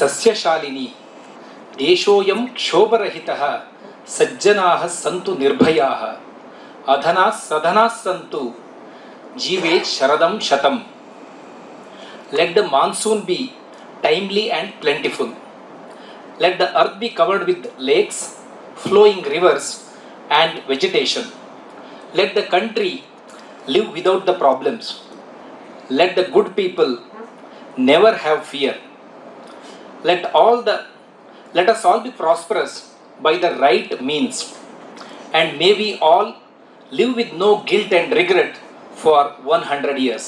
ಸಸ್ಯಶಾಲಿನಿ ದೇಶೋಯಂ ಕ್ಷೋಭರಹಿತಃ ಸಜ್ಜನಾಃ Santu ನಿರ್ಭಯಾಃ ಅಧನಾಃ ಸಧನಾಃ Santu ಜೀವೇತ್ ಶರದಂ ಶತಂ. Let the monsoon be timely and plentiful. Let the earth be covered with lakes, flowing rivers and vegetation. Let the country live without the problems. Let the good people never have fear. Let us all be prosperous by the right means, and may we all live with no guilt and regret for 100 years.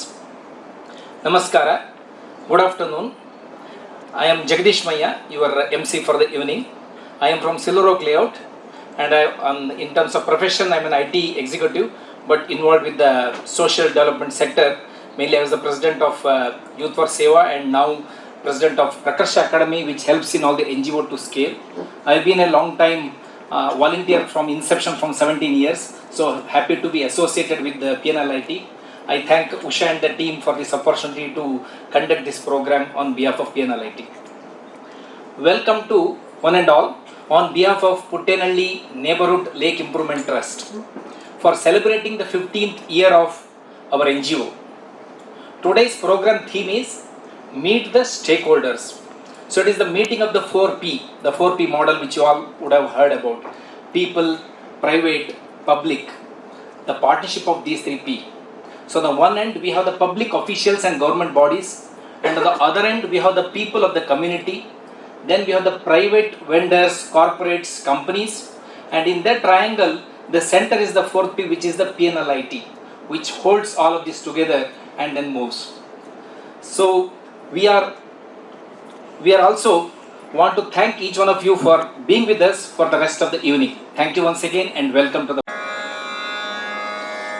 Namaskara. Good afternoon. I am Jagdish Maya, your MC for the evening. I am from Silver Oak Layout, and in terms of profession, I am an IT executive, but involved with the social development sector. Mainly, I was the president of Youth for Seva, and now president of Prakarsha Academy, which helps in all the NGO to scale. I have been a long time volunteer from inception, from 17 years. So happy to be associated with the PNLIT. I thank Usha and the team for this opportunity to conduct this program on behalf of PNLIT. Welcome to one and all on behalf of Puttenhalli Neighborhood Lake Improvement Trust for celebrating the 15th year of our NGO. Today's program theme is Meet the Stakeholders. So it is the meeting of the 4P, the 4P model which you all would have heard about. People, private, public, the partnership of these 3P. So on the one end we have the public officials and government bodies, and on the other end we have the people of the community. Then we have the private vendors, corporates, companies, and in that triangle the center is the 4P, which is the PNLIT, which holds all of this together and then moves. So we are also want to thank each one of you for being with us for the rest of the evening. Thank you once again and welcome to the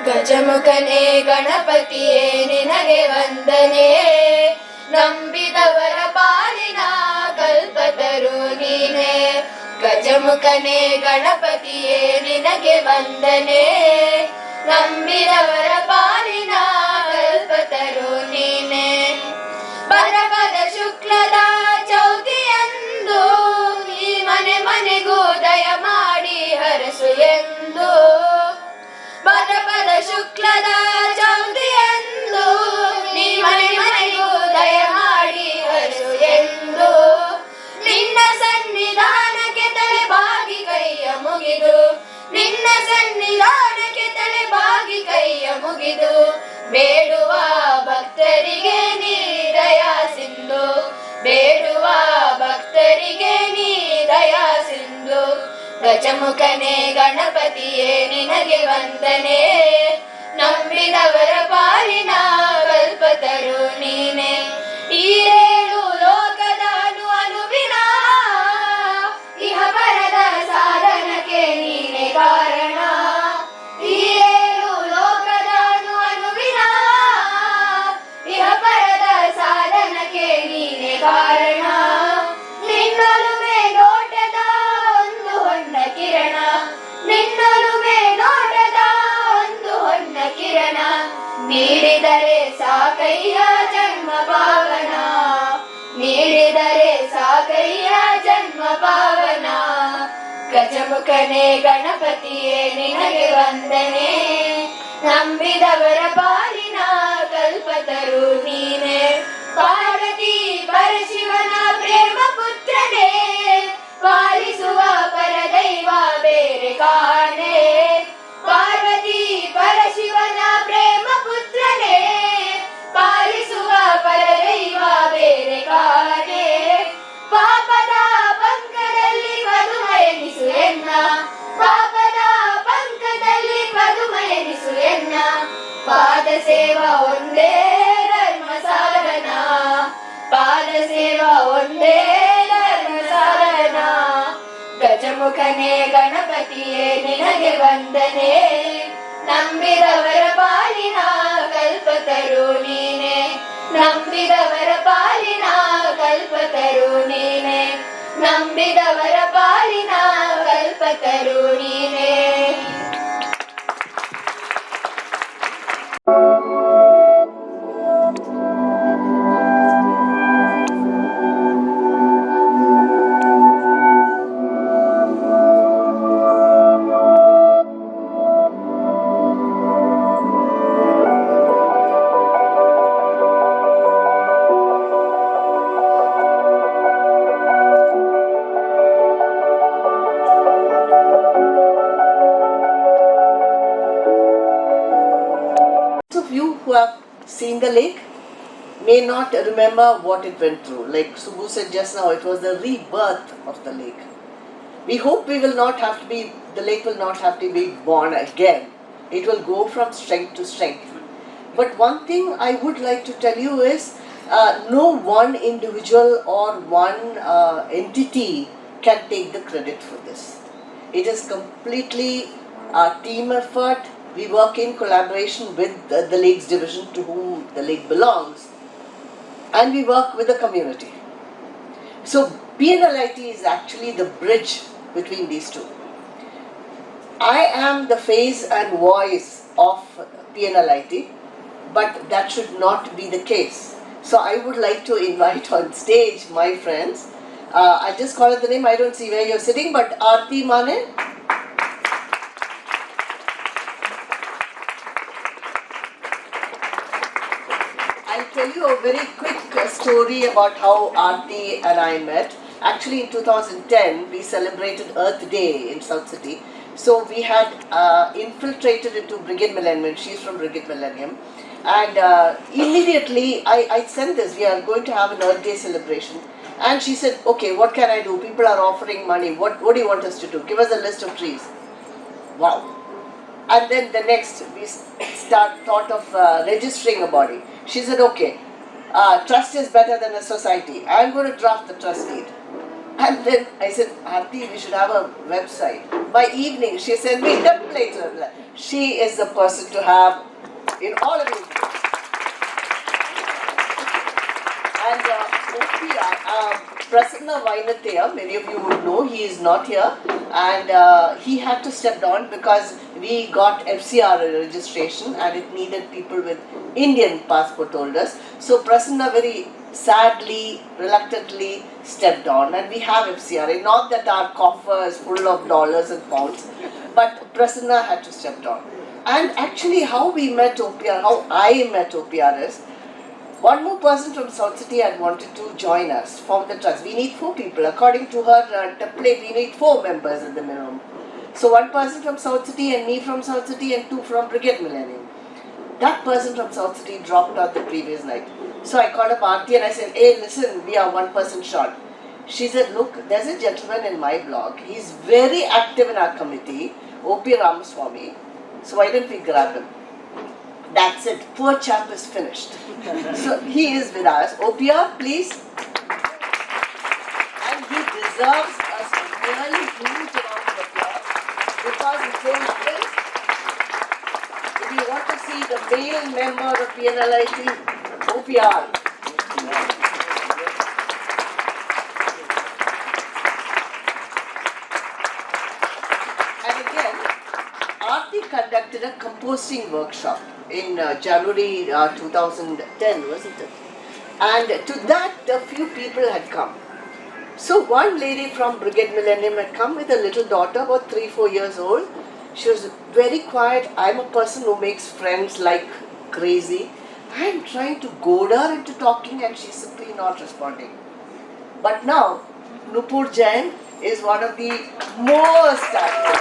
ಗಜಮುಖನೇ ಗಣಪತಿಯೇ ನಿನಗೆ ವಂದನೆ, ನಂಬಿದವರ ಪಾಲಿನ ಕಲ್ಪತರು ನೀನೆ. ಗಜಮುಖನೇ ಗಣಪತಿಯೇ ನಿನಗೆ ವಂದನೆ, ನಂಬಿದವರ ಪಾಲಿನ ಕಲ್ಪತರು ನೀನೆ. ಬರಪದ ಶುಕ್ಲದ ಚೌತಿಯಂದು ಈ ಮನೆ ಮನೆಗೂ ದಯ ಮಾಡಿ ಹರಸು ಎಂದು. ಬರಪದ ಶುಕ್ಲದ ಚೌತಿಯಂದು ನೀ ಮನೆ ಮನೆಗೂ ದಯ ಮಾಡಿ ಹರಸು ಎಂದು. ನಿನ್ನ ಸನ್ನಿಧಾನಕ್ಕೆ ತಲೆ ಬಾಗಿ ಕೈಯ ಮುಗಿದು, ನಿನ್ನ ಸನ್ನಿಧಾನಕ್ಕೆ ತಲೆ ಬಾಗಿ ಕೈಯ ಮುಗಿದು ಬೇಡುವ ಭಕ್ತರಿಗೆ ನೀ ದಯಾ ಸಿಂಧು, ಬೇಡುವ ಭಕ್ತರಿಗೆ ನೀ ದಯಾ ಸಿಂಧು. ಗಜಮುಖನೇ ಗಣಪತಿಯೇ ನಿನಗೆ ವಂದನೆ, ನಂಬಿದವರ ಪಾಲಿನ ಕಲ್ಪತರು ನೀನೆ. ಈ ಏಳು ಲೋಕದ ಅನುವಿನ ಇಹ ಬರದ ಸಾಧನಕ್ಕೆ ನೀನೆ ಕಾರಣ. ಈ ಏಳು ಲೋಕದ ಅನುವಿನ ಇಹ ಬರದ ಸಾಧನಕ್ಕೆ ನೀನೆ ಕಾರಣ. ನಿನ್ನೊಲುಮೆ ನೋಟದ ಒಂದು ಹೊನ್ನ ಕಿರಣ, ನಿನ್ನೊಲುಮೆ ನೋಟದ ಒಂದು ಹೊನ್ನ ಕಿರಣ. ನೀಡಿದರೆ ಸಾಕಯ್ಯ ಜನ್ಮ ಪಾವನ, ನೀಡಿದರೆ ಸಾಕಯ್ಯ ಜನ್ಮ ಪಾವನ. ಗಜಮುಖನೇ ಗಣಪತಿಯೇ ನಿನಗೆ ವಂದನೆ, ನಂಬಿದವರ ಪಾಲಿನ ಕಲ್ಪತರು ನೀನೆ. ಪಾರ್ವತಿ ಪರಶಿವನ ಪ್ರೇಮ ಪುತ್ರನೇ, ಪಾಲಿಸುವ ಪರದೈವ ಬೇರೆ ಕಾಣೆ. ಪಾರ್ವತಿ ಪರಶಿವನ ಪ್ರೇಮ ಪುತ್ರನೇ, ಪಾಲಿಸುವ ಪರದೈವ ಬೇರೆ ಕಾಣೆ. ಪಾಪದ ಪಂಕದಲ್ಲಿ ಪದುಮಯನಿಸು ಎನ್ನ, ಪಾಪದ ಪಂಕದಲ್ಲಿ ಪದುಮಯನಿಸು ಎನ್ನ. ಪಾದ ಸೇವಾ ಒಂದೇ ಧರ್ಮ ಸಾಧನ, ಪಾದ ಸೇವಾ ಒಂದೇ ಧರ್ಮ ಸಾಧನ. ಗಜಮುಖನೇ ಗಣಪತಿಯೇ ನಿನಗೆ ವಂದನೆ, ನಂಬಿದವರ ಪಾಲಿನ ಕಲ್ಪತರು ನೀನೆ. ನಂಬಿದವರ ಪಾಲಿನ ಕಲ್ಪತರು ನೀನೆ, ನಂಬಿದವರ ಪಾಲಿನ ಕಲ್ಪತರು ನೀನೆ. you who have seen the lake may not remember what it went through. Like Subbu said just now, it was the rebirth of the lake. We hope the lake will not have to be born again. It will go from strength to strength. But one thing I would like to tell you is, no one individual or one entity can take the credit for this. It is completely a team effort. We work in collaboration with the Lakes Division to whom the lake belongs, and we work with the community. So PNLIT is actually the bridge between these two. I am the face and voice of PNLIT, but that should not be the case. So I would like to invite on stage my friends. I just call it the name, I don't see where you're sitting, but Aarti Mane. I'll tell you a very quick story about how Aarti and I met. Actually in 2010, we celebrated Earth Day in South City. So we had infiltrated into Brigade Millennium. She's from Brigade Millennium. And immediately I sent this, we are going to have an Earth Day celebration. And she said, okay, what can I do? People are offering money. What do you want us to do? Give us a list of trees. Wow. And then the next, we thought of registering a body. She said, okay, trust is better than a society. I'm going to draft the trust deed. And then I said, Aarti, we should have a website. By evening, she sent me templates. She is the person to have in all of these. And Prasanna Vainathaya, many of you would know, he is not here. And he had to step down because we got FCR registration and it needed people with Indian passport holders. So Prasanna very sadly, reluctantly stepped down, and we have FCRA. Not that our coffer is full of dollars and pounds, but Prasanna had to step down. And actually how we met OPR, how I met OPR is, one more person from South City had wanted to join us, form the trust. We need 4 people. According to her template, we need 4 members at the minimum. So one person from South City and me from South City and 2 from Brigade Millennium. That person from South City dropped out the previous night. So I called up Aarti and I said, hey, listen, we are 1 person short. She said, look, there's a gentleman in my blog. He's very active in our committee, O.P. Ramaswamy. So why don't we grab him? That's it. Poor chap is finished. So he is with us. OPR, please. And he deserves a really huge amount of applause because he says this. If you want to see the male member of PNLIT, OPR. And again, Aarti conducted a composting workshop in January 2010, wasn't it? And to that, a few people had come. So one lady from Brigade Millennium had come with a little daughter, about 3-4 years old. She was very quiet. I'm a person who makes friends like crazy. I'm trying to goad her into talking and she's simply not responding. But now, Nupur Jain is one of the most active.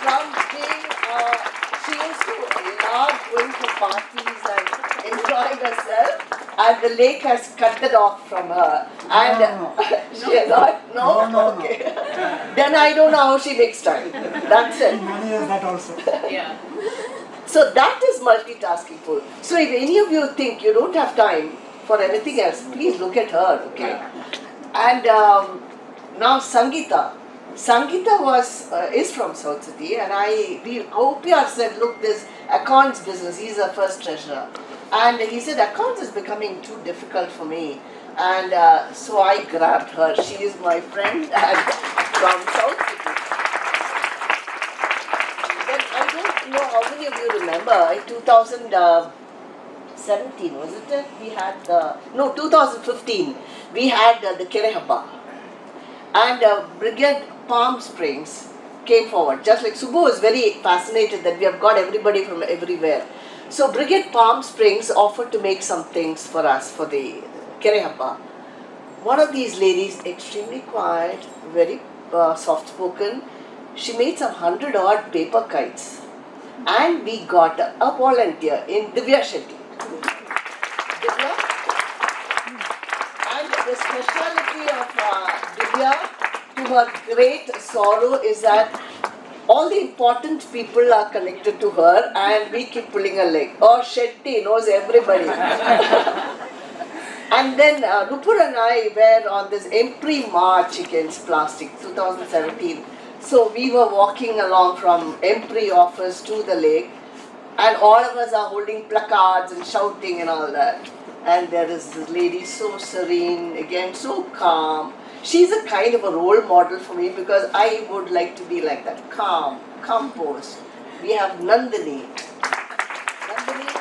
From being, she used to love going to parties and enjoying herself, and the lake has cut it off from her. And she has not, no? Okay. Then I don't know how she makes time. That's it. Money is that also. Yeah. So that is multitasking full. So if any of you think you don't have time for anything else, please look at her, okay? And now Sangeeta. Sangeeta is from South City, and OPR said, look, this accounts business, he's our first treasurer. And he said, accounts is becoming too difficult for me. And so I grabbed her. She is my friend and from South City. Then I don't know how many of you remember, in 2017, wasn't it? We had 2015, we had the Kerehaba. And Brigade Palm Springs came forward. Just like Subbu was very fascinated that we have got everybody from everywhere. So Brigade Palm Springs offered to make some things for us for the Kerehaba. One of these ladies, extremely quiet, very soft spoken, she made some 100-odd paper kites. and we got a volunteer in Divya Shetty. Divya, and the speciality of Divya, to her great sorrow, is that all the important people are connected to her and we keep pulling her leg. Oh, Shetty knows everybody. And then Nupur and I were on this Empri March against plastic, 2017. So we were walking along from Empri office to the lake, and all of us are holding placards and shouting and all that. And there is this lady, so serene, again so calm. She's a kind of a role model for me because I would like to be like that, calm, composed. We have Nandini. Nandini.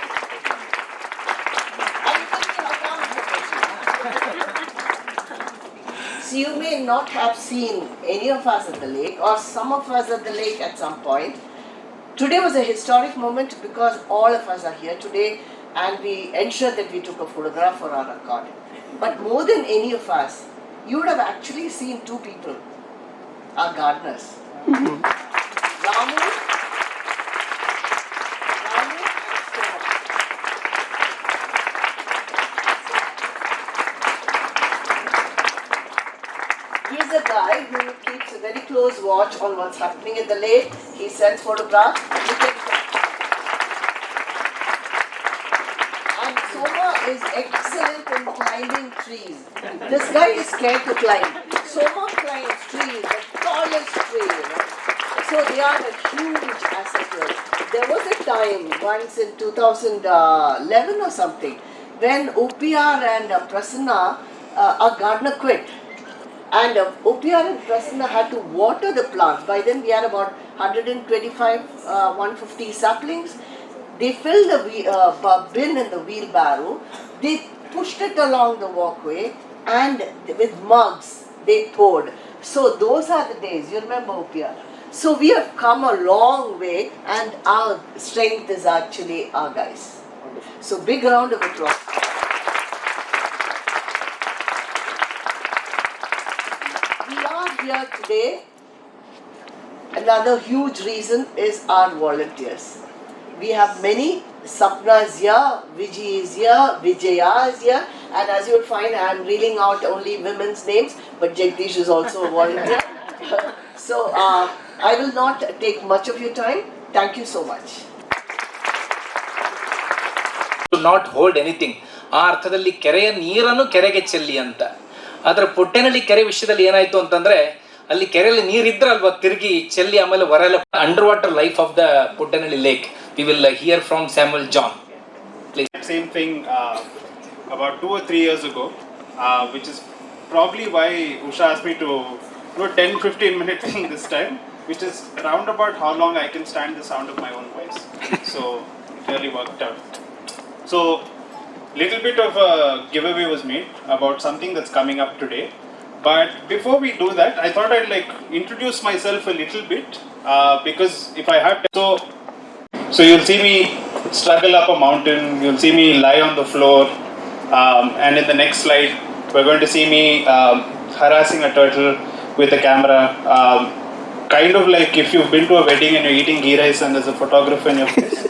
So you may not have seen any of us at the lake or some of us at the lake at some point. Today was a historic moment because all of us are here today and we ensured that we took a photograph for our record. But more than any of us, you would have actually seen two people, our gardeners. Ramu and Soma. He's a guy who keeps a very close watch on what's happening at the lake. He sends photographs. And Soma is excellent in climbing trees. This guy is scared to climb. Soma climbs trees, the tallest tree. So they are a huge asset to us. There was a time once in 2011 or something when OPR and Prerna, our gardener, quit. And OPR and Prerna had to water the plants. By then we had about 125, 150 saplings. They filled the bin in the wheelbarrow. They pushed it along the walkway and with mugs they poured. So those are the days. You remember OPR? So we have come a long way and our strength is actually our guys. So big round of applause. Here today, another huge reason is our volunteers. We have many. Sapna is here, Vijay is here, Vijaya is here, and as you will find, I am reeling out only women's names, but Jagdish is also a volunteer. So I will not take much of your time. Thank you so much. To not hold anything. ಆ ಅರ್ಥದಲ್ಲಿ ಕೆರೆಯ ನೀರನ್ನು ಕೆರೆಗೆ ಚೆಲ್ಲಿ ಅಂತ. ಆದರೆ ಪುಟ್ಟೆನಹಳ್ಳಿ ಕೆರೆ ವಿಷಯದಲ್ಲಿ ಏನಾಯ್ತು ಅಂತಂದ್ರೆ ಅಲ್ಲಿ ಕೆರೆಯಲ್ಲಿ ನೀರಿದ್ರಲ್ವಾ ತಿರುಗಿ ಚೆಲ್ಲಿ ಆಮೇಲೆ ಹೊರಲ್ಲ under water life of the Puttenahalli lake. We will hear from Samuel John. Same thing about 2 or 3 years ago, which is probably why Usha asked me to do a 10-15 minute thing this time, which is around about how long I can stand the sound of my own voice. So it really worked out. So little bit of a giveaway was made about something that's coming up today. But before we do that, I thought I'd like introduce myself a little bit because if I have to, so you'll see me struggle up a mountain, you'll see me lie on the floor, and in the next slide, we're going to see me harassing a turtle with a camera. Kind of like if you've been to a wedding and you're eating ghee rice and there's a photographer in your face.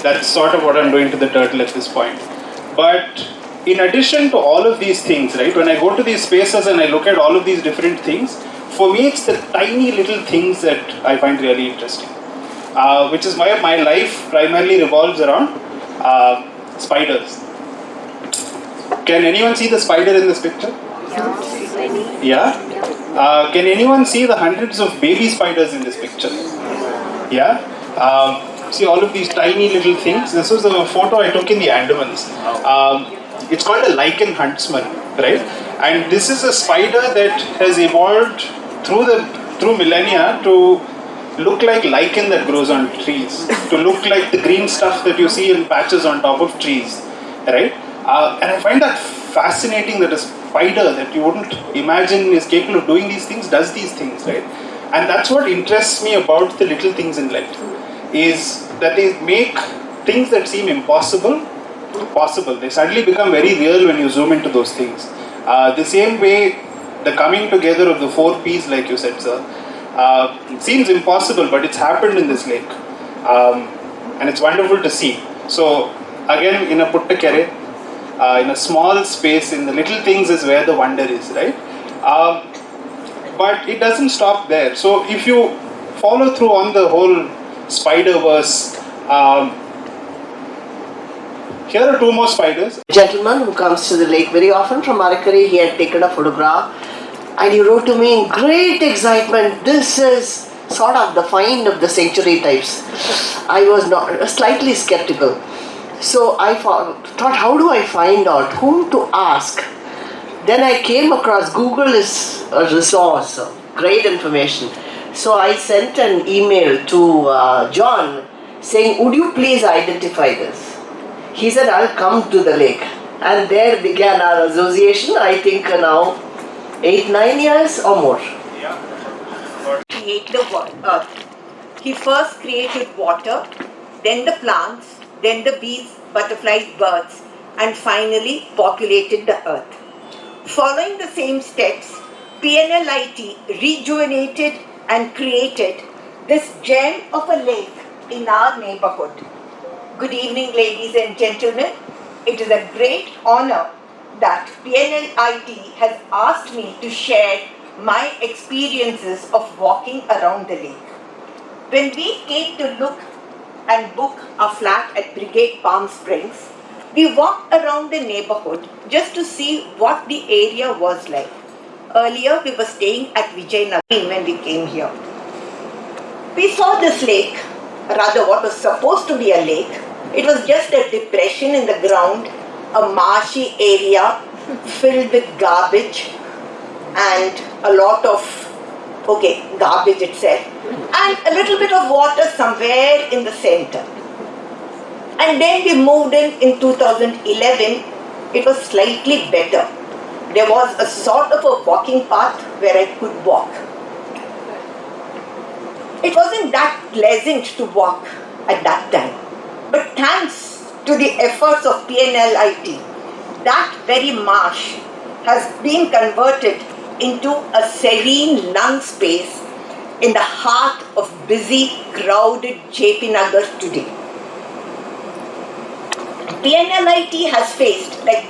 That's sort of what I'm doing to the turtle at this point. But in addition to all of these things, right, when I go to these spaces and I look at all of these different things, for me it's the tiny little things that I find really interesting. Which is why my life primarily revolves around spiders. Can anyone see the spider in this picture? Yeah? Can anyone see the hundreds of baby spiders in this picture? Yeah? See all of these tiny little things. This was a photo I took in the Andamans. It's called a lichen huntsman, right? And this is a spider that has evolved through millennia to look like lichen that grows on trees, to look like the green stuff that you see in patches on top of trees, right? And I find that fascinating that a spider that you wouldn't imagine is capable of doing these things does these things, right? And that's what interests me about the little things in life, is that they make things that seem impossible possible. They suddenly become very real when you zoom into those things. The same way, the coming together of the 4 P's, like you said, sir, it seems impossible, but it's happened in this lake. and it's wonderful to see. So again, in a Puttakere, in a small space, in the little things is where the wonder is, right? But it doesn't stop there. So if you follow through on the whole Spider-Verse, here are two more spiders. A gentleman who comes to the lake very often from Arakari, he had taken a photograph and he wrote to me in great excitement, this is sort of the find of the century types. I was not slightly skeptical. So I thought, how do I find out whom to ask? Then I came across Google is a resource of great information. So I sent an email to John saying, would you please identify this? He said, I'll come to the lake. And there began our association, I think now 8-9 years or more. Create the earth. He first created water, then the plants, then the bees, butterflies, birds, and finally populated the earth. Following the same steps, PNLIT rejuvenated and created this gem of a lake in our neighborhood. Good evening, ladies and gentlemen. It is a great honor that PNLIT has asked me to share my experiences of walking around the lake. When we came to look and book a flat at Brigade Palm Springs, we walked around the neighborhood just to see what the area was like. Earlier, we were staying at Vijayanagar when we came here. We saw this lake, rather what was supposed to be a lake. It was just a depression in the ground, a marshy area filled with garbage and a lot of, garbage itself, and a little bit of water somewhere in the center. And then we moved in 2011, it was slightly better. There was a sort of a walking path where I could walk. It wasn't that pleasant to walk at that time. But thanks to the efforts of PNLIT, that very marsh has been converted into a serene lung space in the heart of busy, crowded JP Nagar today. PNLIT has faced, like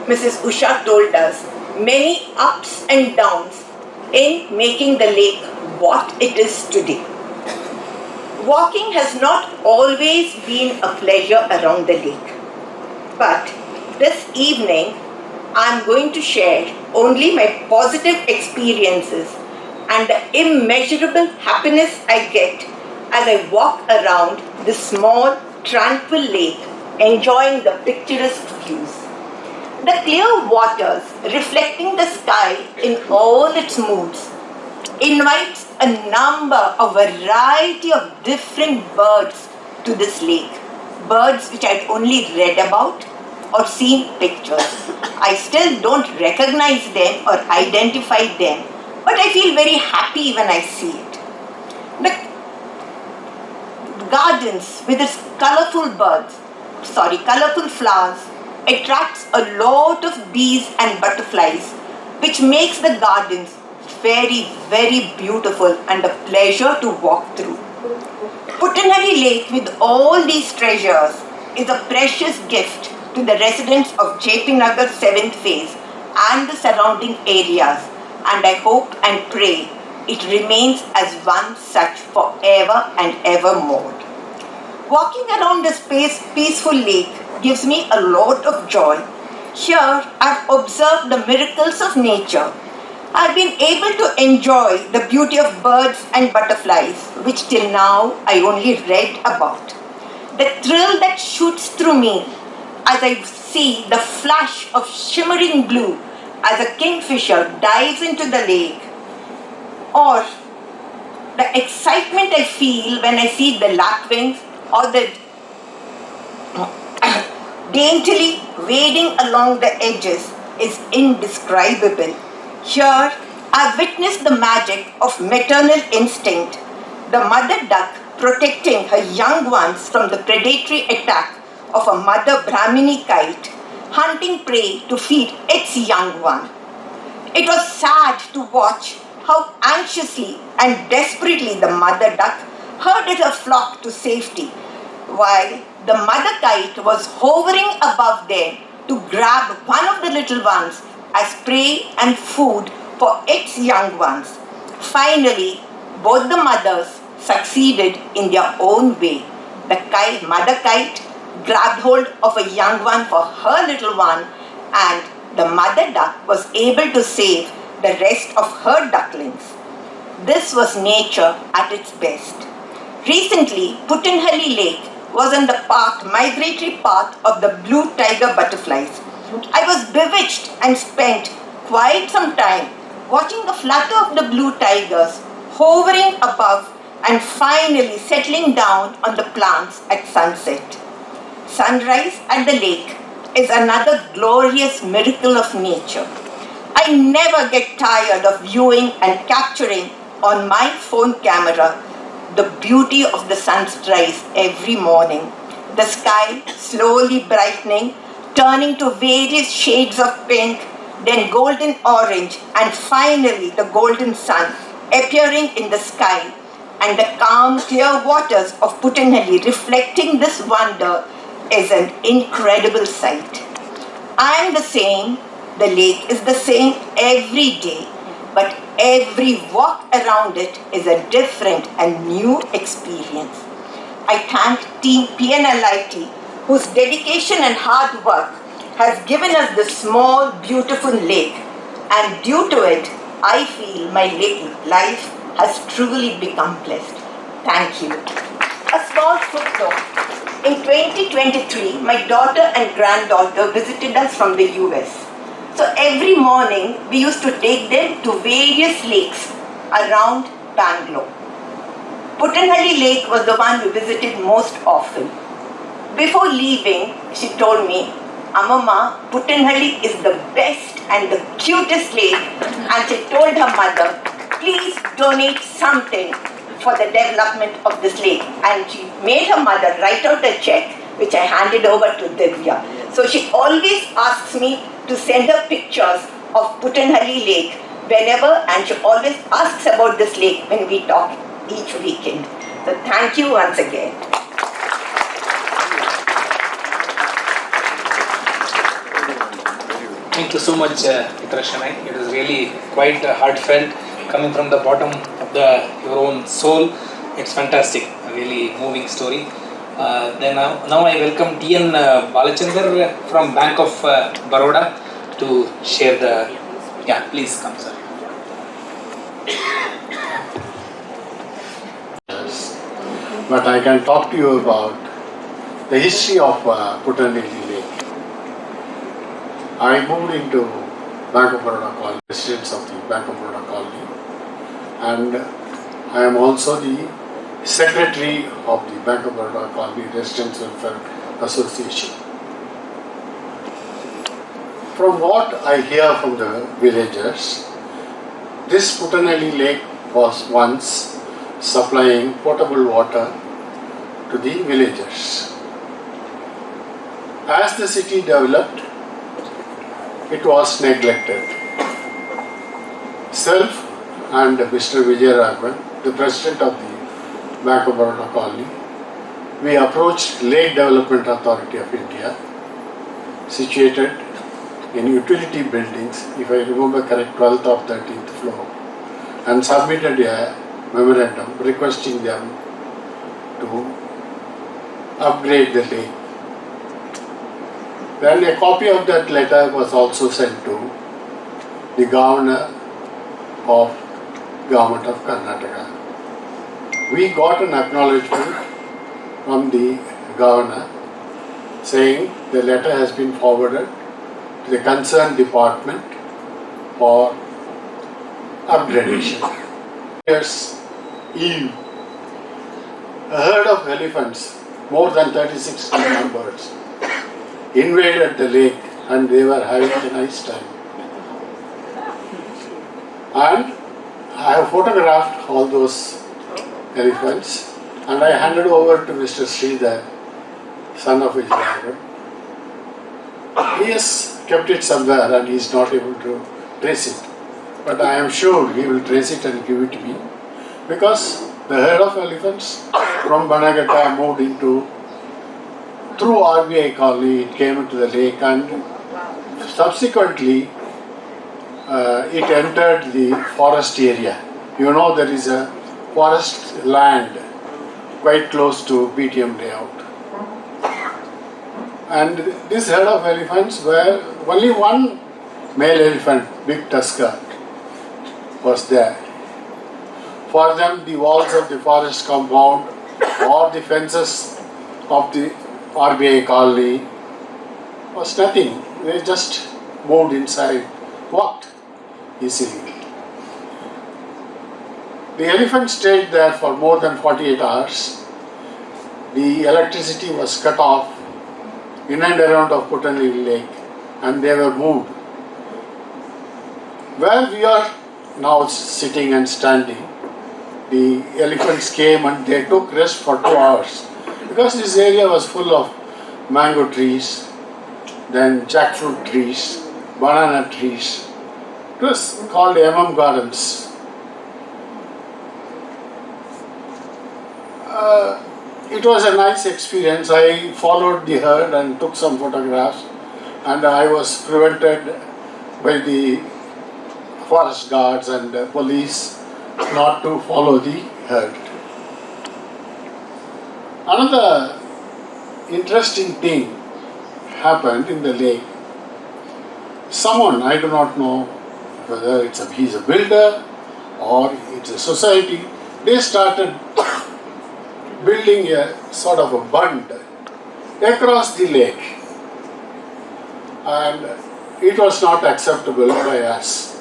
Mrs. Usha told us, many ups and downs in making the lake what it is today. Walking has not always been a pleasure around the lake. But this evening, I am going to share only my positive experiences and the immeasurable happiness I get as I walk around this small, tranquil lake, enjoying the picturesque views. The clear waters reflecting the sky in all its moods invites a variety of different birds to this lake. Birds which I'd only read about or seen pictures. I still don't recognize them or identify them, but I feel very happy when I see it. The gardens with its colorful flowers attracts a lot of bees and butterflies, which makes the gardens very, very beautiful and a pleasure to walk through. Puttenhalli Lake with all these treasures is a precious gift to the residents of JP Nagar 7th phase and the surrounding areas, and I hope and pray it remains as one such forever and evermore. Walking around this peaceful lake gives me a lot of joy. Here I've observed the miracles of nature. I've been able to enjoy the beauty of birds and butterflies, which till now I only read about. The thrill that shoots through me as I see the flash of shimmering blue as a kingfisher dives into the lake, or the excitement I feel when I see the lapwings or the daintily wading along the edges is indescribable. Here, I've witnessed the magic of maternal instinct, the mother duck protecting her young ones from the predatory attack of a mother Brahmini kite, hunting prey to feed its young one. It was sad to watch how anxiously and desperately the mother duck herded her flock to safety, while the mother kite was hovering above them to grab one of the little ones as prey and food for its young ones. Finally, both the mothers succeeded in their own way. The mother kite grabbed hold of a young one for her little one, and the mother duck was able to save the rest of her ducklings. This was nature at its best. Recently, Puttenhalli Lake was on the migratory path of the blue tiger butterflies. I was bewitched and spent quite some time watching the flutter of the blue tigers hovering above and finally settling down on the plants at sunset. Sunrise at the lake is another glorious miracle of nature. I never get tired of viewing and capturing on my phone camera the beauty of the sunrise every morning. The sky slowly brightening, turning to various shades of pink, then golden orange, and finally the golden sun appearing in the sky, and the calm, clear waters of Puttenhalli reflecting this wonder is an incredible sight. I am the same, the lake is the same every day, but every walk around it is a different and new experience. I thank Team PNLIT, whose dedication and hard work has given us this small, beautiful lake, and due to it, I feel my life has truly become blessed. Thank you. A small footnote. In 2023, my daughter and granddaughter visited us from the US. So every morning, we used to take them to various lakes around Bangalore. Puttenhalli Lake was the one we visited most often. Before leaving, she told me, "Amama, Puttenhalli is the best and the cutest lake," and she told her mother, "Please donate something for the development of this lake." And she made her mother write out a check, which I handed over to Divya. So she always asks me to send her pictures of Puttenhalli Lake whenever, and she always asks about this lake when we talk each weekend. So thank you once again. Thank you so much, Pitrashanai. It was really quite heartfelt, coming from the bottom of your own soul. It's fantastic, a really moving story. Then now I welcome T.N. Balachandar from Bank of Baroda to share the... Yeah, please come, sir. But I can talk to you about the history of Puttenhalli Lake. I moved into Bank of Baroda Colony, residents of the Bank of Baroda Colony, and I am also the Secretary of the Bank of Baroda Colony Residents Welfare Association. From what I hear from the villagers, this Puttenhalli Lake was once supplying potable water to the villagers. As the city developed, it was neglected. Self and Mr. Vijayaraghavan, the president of the Bank of Baroda Colony, we approached Lake Development Authority of India, situated in utility buildings, if I remember correct, 12th or 13th floor, and submitted a memorandum requesting them to upgrade the lake. Then a copy of that letter was also sent to the governor of Government of Karnataka. We got an acknowledgement from the governor saying the letter has been forwarded to the concerned department for upgradation. Years Eve, a herd of elephants, more than 36 numbers, invaded the lake and they were having a nice time. And I have photographed all those elephants and I handed over to Mr. Sridhar, son of Vijayaraghavan. He has kept it somewhere and he is not able to trace it. But I am sure he will trace it and give it to me, because the herd of elephants from Banagata moved into through RBI colony it came into the lake, and subsequently it entered the forest area. You know, there is a forest land quite close to PTM layout. And this herd of elephants were only one male elephant, big tusker, was there. For them, the walls of the forest compound or the fences of the RBI colony was nothing. They just moved inside, walked easily. The elephant stayed there for more than 48 hours. The electricity was cut off in and around of Puttenhalli Lake, and they were moved. Where we are now sitting and standing, the elephants came and they took rest for 2 hours, because this area was full of mango trees, then jackfruit trees, banana trees. It was called Gardens. It was a nice experience. I followed the herd and took some photographs, and I was prevented by the forest guards and police not to follow the herd. Another interesting thing happened in the lake. Someone, I do not know whether he's a builder or it's a society, they started building a sort of a bund across the lake, and it was not acceptable by us.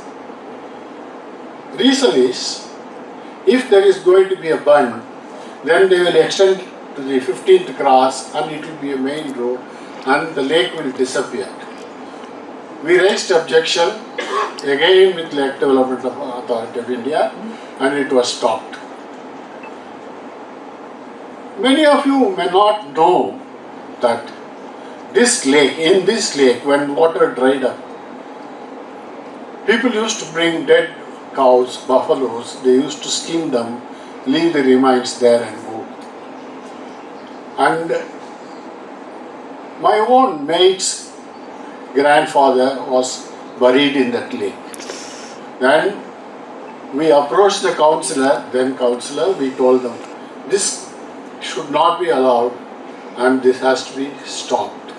Reason is, if there is going to be a bund, then they will extend to the 15th cross and it will be a main road and the lake will disappear. We raised objection again with Lake Development Authority of India, and it was stopped. Many of you may not know that in this lake, when water dried up, people used to bring dead cows, buffaloes, they used to skin them, leave the remains there and go. And my own mate's grandfather was buried in that lake. Then we approached the councillor, we told them, this should not be allowed and this has to be stopped.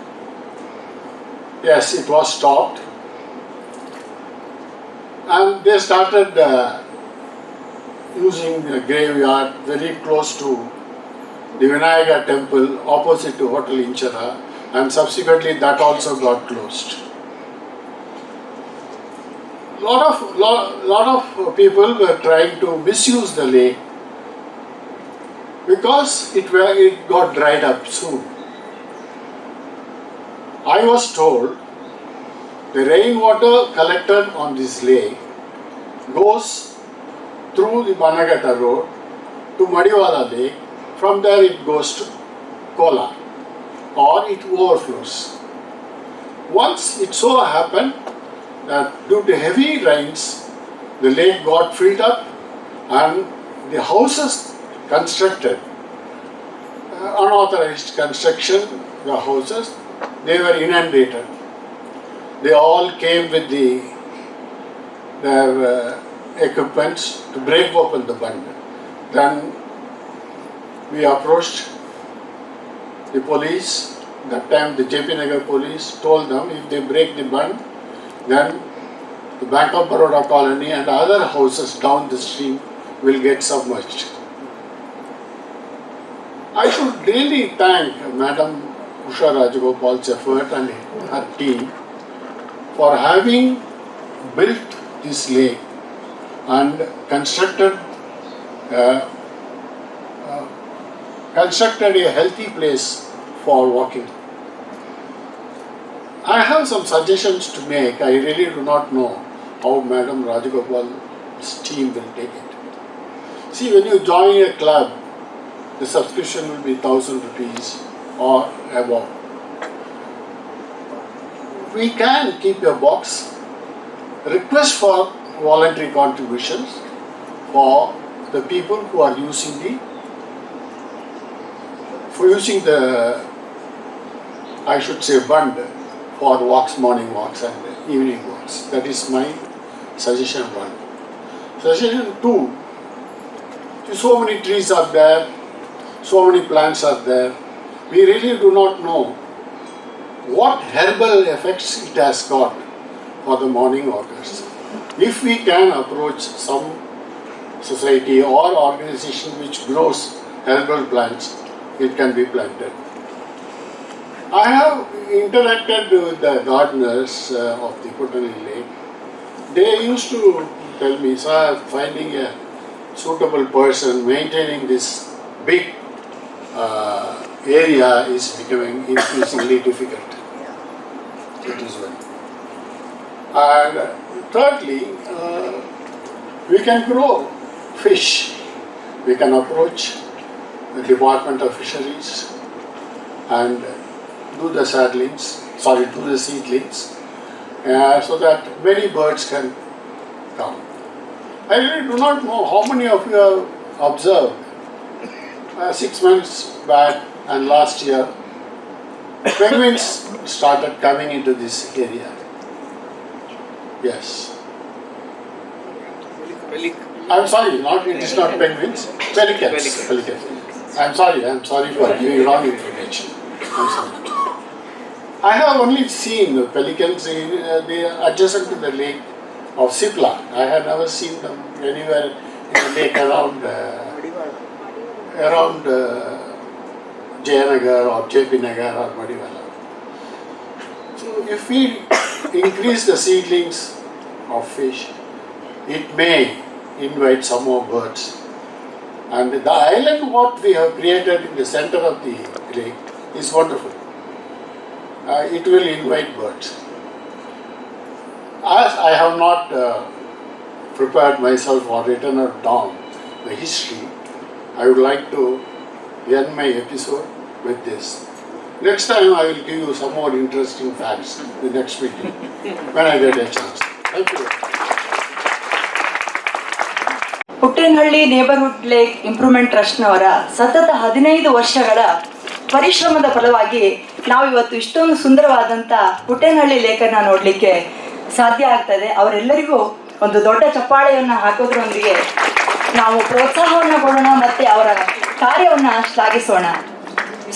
Yes, it was stopped, and they started using a graveyard very close to the Vinayagar temple opposite to Hotel Inchara, and subsequently that also got closed. Lot of people were trying to misuse the lake because it got dried up soon. I was told the rainwater collected on this lake goes through the Banagata road to Madiwala Lake. From there it goes to Kolar, or it overflows. Once it so happened that due to heavy rains, the lake got filled up and the houses constructed, unauthorized construction, the houses, they were inundated. They all came with their equipments to break open the bund. Then we approached the police. That time the JP Nagar police told them if they break the bund, then the Bank of Baroda colony and other houses down the stream will get submerged. I should really thank Madam Usha Rajagopal's effort and her team for having built this lake and constructed a healthy place for walking. I have some suggestions to make. I really do not know how Madam Rajagopal's team will take it. See, when you join a club, the subscription will be 1,000 rupees or above. We can keep a box, request for voluntary contributions for the people who are using the I should say bund for walks, morning walks and evening walks. That is my suggestion 1. Suggestion 2, so many trees are there, so many plants are there. We really do not know what herbal effects it has got for the morning walkers. If we can approach some society or organization which grows herbal plants, it can be planted. I have interacted with the gardeners of the Puttenhalli Lake. They used to tell me, sir, finding a suitable person, maintaining this big area is becoming increasingly difficult. It is well. And thirdly, we can grow fish. We can approach the Department of Fisheries and do the seedlings, so that many birds can come. I really do not know how many of you have observed 6 months back and last year, penguins started coming into this area. Yes. I'm sorry, it is not penguins, pelicans. I'm sorry for giving wrong information. I'm sorry. I have only seen the pelicans, they are adjacent to the lake of Sipla. I have never seen them anywhere in the lake around Jayanagar or JP Nagar or Madiwala. So if we increase the seedlings of fish, it may invite some more birds. And the island what we have created in the center of the lake is wonderful. It will invite birds. As I have not prepared myself or written down the history, I would like to end my episode with this. Next time I will give you some more interesting facts in the next meeting when I get a chance. Thank you. Puttenahalli neighbourhood lake improvement ಟ್ರಸ್ಟ್ನವರ ಸತತ 15 ವರ್ಷಗಳ ಪರಿಶ್ರಮದ ಫಲವಾಗಿ ನಾವು ಇವತ್ತು ಇಷ್ಟೊಂದು ಸುಂದರವಾದಂಥ ಪುಟ್ಟೇನಹಳ್ಳಿ ಲೇಕನ್ನು ನೋಡಲಿಕ್ಕೆ ಸಾಧ್ಯ ಆಗ್ತದೆ. ಅವರೆಲ್ಲರಿಗೂ ಒಂದು ದೊಡ್ಡ ಚಪ್ಪಾಳೆಯನ್ನು ಹಾಕೋದ್ರೊಂದಿಗೆ ನಾವು ಪ್ರೋತ್ಸಾಹವನ್ನು ಕೊಡೋಣ ಮತ್ತು ಅವರ ಕಾರ್ಯವನ್ನು ಶ್ಲಾಘಿಸೋಣ.